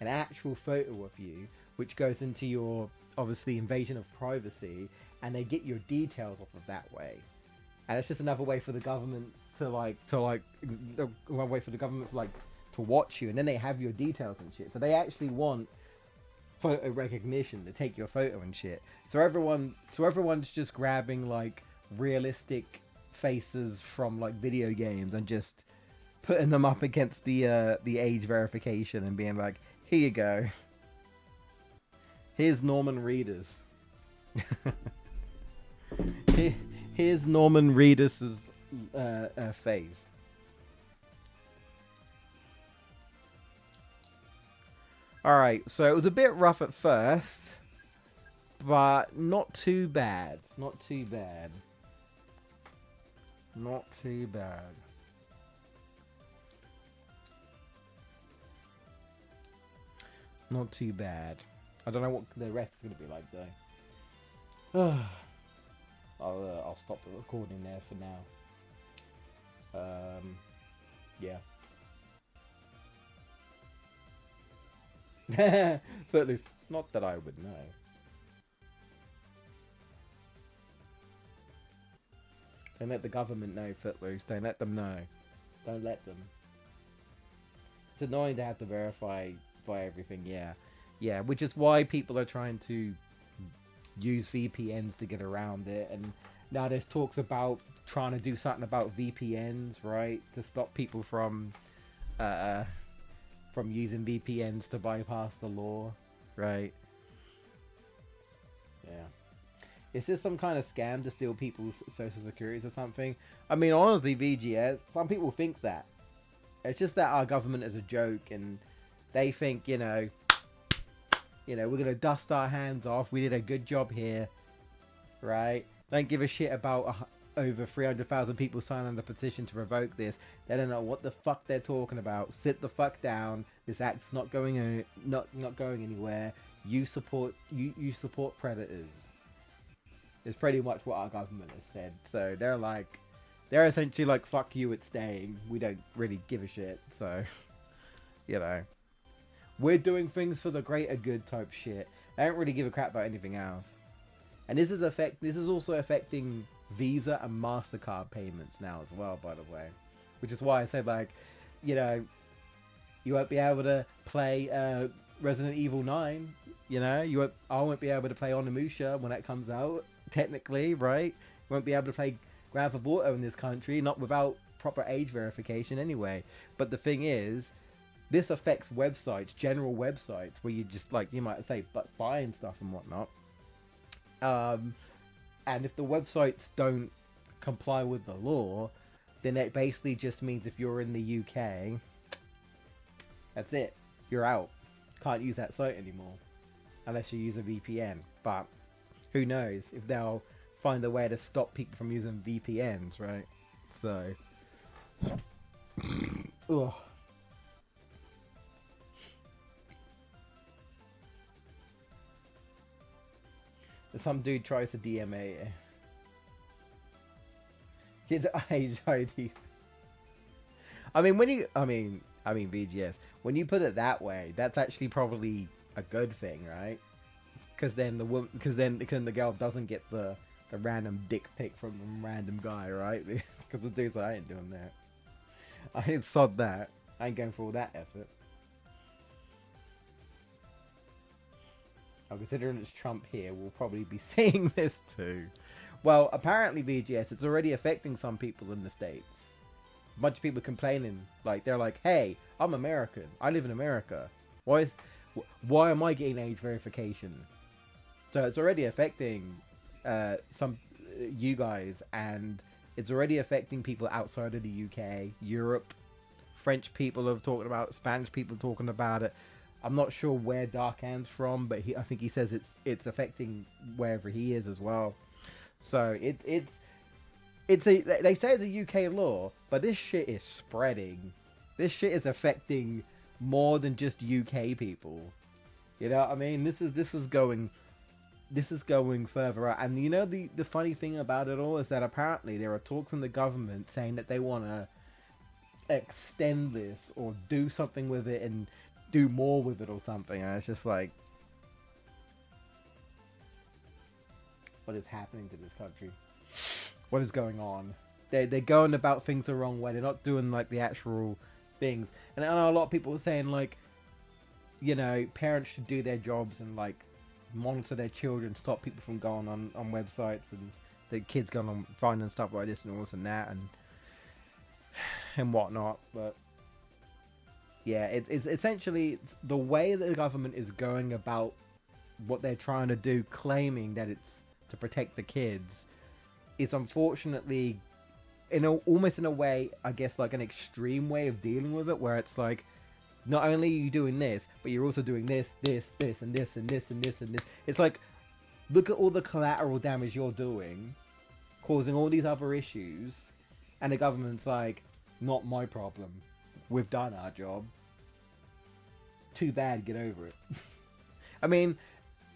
an actual photo of you, which goes into your, obviously, invasion of privacy, and they get your details off of that way. And it's just another way for the government to watch you, and then they have your details and shit. So they actually want photo recognition to take your photo and shit. So everyone's just grabbing like realistic faces from like video games and just putting them up against the age verification and being like, here you go. Here's Norman Reedus. Here's Norman Reedus's face. Alright, so it was a bit rough at first, but not too bad. Not too bad. Not too bad. Not too bad. I don't know what the rest is going to be like, though. I'll stop the recording there for now. Yeah. Footloose. Not that I would know. Don't let the government know, Footloose. Don't let them know. Don't let them. It's annoying to have to verify everything, yeah. Yeah, which is why people are trying to use VPNs to get around it. And now there's talks about trying to do something about VPNs, right? To stop people from using VPNs to bypass the law, right? Yeah. Is this some kind of scam to steal people's social securities or something? I mean, honestly, VGS, some people think that. It's just that our government is a joke and they think, you know, we're going to dust our hands off. We did a good job here, right? Don't give a shit about over 300,000 people signing the petition to revoke this. They don't know what the fuck they're talking about. Sit the fuck down. This act's not going not going anywhere. You support predators. It's pretty much what our government has said. So they're essentially like, fuck you, it's staying. We don't really give a shit. So, you know, we're doing things for the greater good type shit. They don't really give a crap about anything else. And this is also affecting Visa and MasterCard payments now as well, by the way. Which is why I said, like, you know, you won't be able to play Resident Evil 9. You know, I won't be able to play Onimusha when that comes out, technically, right? You won't be able to play Grand Theft Auto in this country, not without proper age verification anyway. But the thing is, this affects websites, general websites, where you just, like, you might say, but buying stuff and whatnot. And if the websites don't comply with the law, then it basically just means if you're in the UK, that's it. You're out. Can't use that site anymore. Unless you use a VPN. But who knows if they'll find a way to stop people from using VPNs, right? So... Ugh. Some dude tries to DMA it. His age ID. I mean, VGS. When you put it that way, that's actually probably a good thing, right? Because then the girl doesn't get the random dick pic from a random guy, right? Because the dude's like, I ain't doing that. I ain't sod that. I ain't going for all that effort. Now, considering it's Trump here, we'll probably be seeing this too. Well, apparently, VGS, it's already affecting some people in the States. A bunch of people complaining, like, they're like, hey, I'm American. I live in America. Why am I getting age verification? So it's already affecting you guys, and it's already affecting people outside of the UK, Europe. French people are talking about it, Spanish people talking about it. I'm not sure where Darkan's from, but I think he says it's affecting wherever he is as well. So they say it's a UK law, but this shit is spreading. This shit is affecting more than just UK people. You know what I mean? This is going further out. And you know the funny thing about it all is that apparently there are talks in the government saying that they want to extend this or do something with it and do more with it or something. And it's just like, what is happening to this country? What is going on? They're going about things the wrong way. They're not doing like the actual things. And I know a lot of people are saying like, you know, parents should do their jobs and like monitor their children, stop people from going on websites and the kids going on finding stuff like this and all this and that and whatnot. But yeah, it's essentially the way that the government is going about what they're trying to do, claiming that it's to protect the kids, is unfortunately almost in a way, I guess, like an extreme way of dealing with it, where it's like, not only are you doing this, but you're also doing this, this, this, and this, and this, and this, and this. It's like, look at all the collateral damage you're doing, causing all these other issues, and the government's like, not my problem. We've done our job. Too bad, get over it. I mean,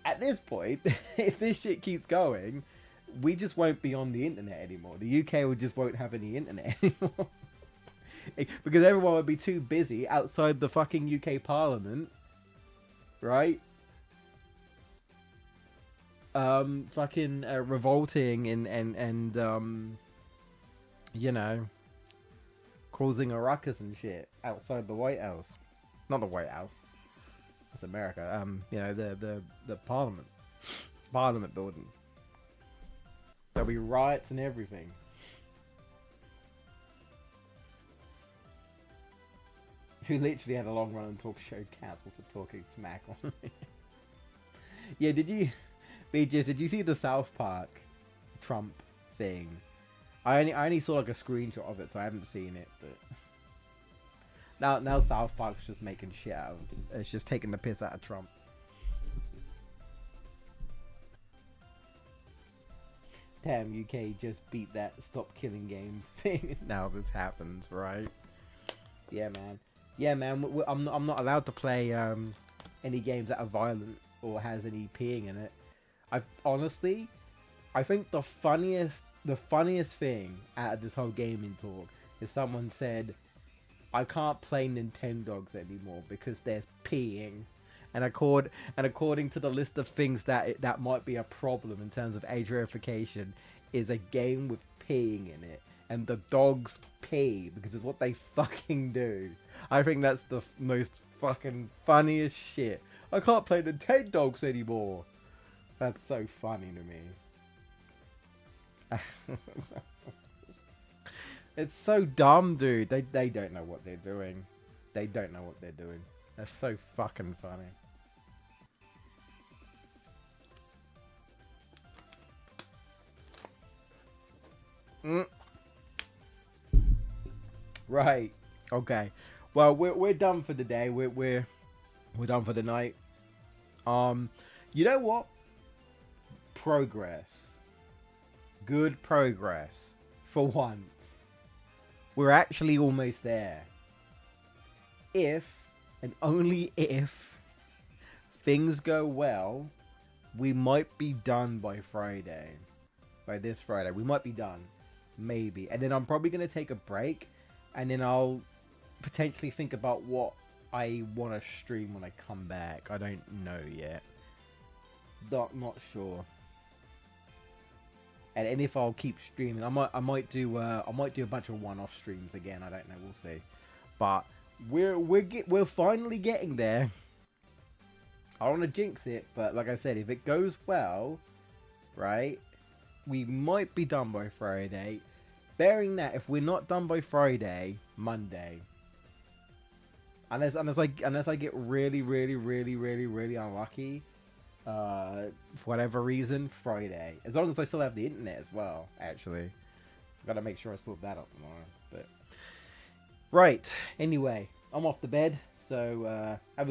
at this point, if this shit keeps going, we just won't be on the internet anymore. The UK just won't have any internet anymore. Because everyone would be too busy outside the fucking UK Parliament, right? Fucking revolting and you know, causing a ruckus and shit outside the White House. Not the White House. That's America. You know, the Parliament building. There'll be riots and everything. Who literally had a long run talk show cancelled for talking smack on me. Yeah, did you see the South Park Trump thing? I only saw like a screenshot of it, so I haven't seen it, but now South Park's just making shit out of it. It's just taking the piss out of Trump. Damn, UK just beat that stop killing games thing. Now this happens, right? Yeah, man. Yeah, man. I'm not allowed to play any games that are violent or has any peeing in it. I think the funniest thing out of this whole gaming talk is someone said, I can't play Nintendogs anymore because there's peeing. And according to the list of things that might be a problem in terms of age verification, is a game with peeing in it. And the dogs pee because it's what they fucking do. I think that's the most fucking funniest shit. I can't play Nintendogs anymore. That's so funny to me. It's so dumb, dude. They don't know what they're doing. They don't know what they're doing. That's so fucking funny. Right. Okay. Well, we're done for the day. We're done for the night. You know what? Progress. Good progress. For once. We're actually almost there. If, and only if, things go well, we might be done by Friday. By this Friday. We might be done. Maybe. And then I'm probably going to take a break. And then I'll potentially think about what I want to stream when I come back. I don't know yet. Not sure. And if I'll keep streaming, I might do a bunch of one-off streams again. I don't know. We'll see. But we're finally getting there. I don't want to jinx it, but like I said, if it goes well, right, we might be done by Friday. Bearing that, if we're not done by Friday, Monday. Unless I get really unlucky, for whatever reason, Friday. As long as I still have the internet as well, actually. I've got to make sure I sort that out tomorrow. But right, anyway, I'm off to bed, so have a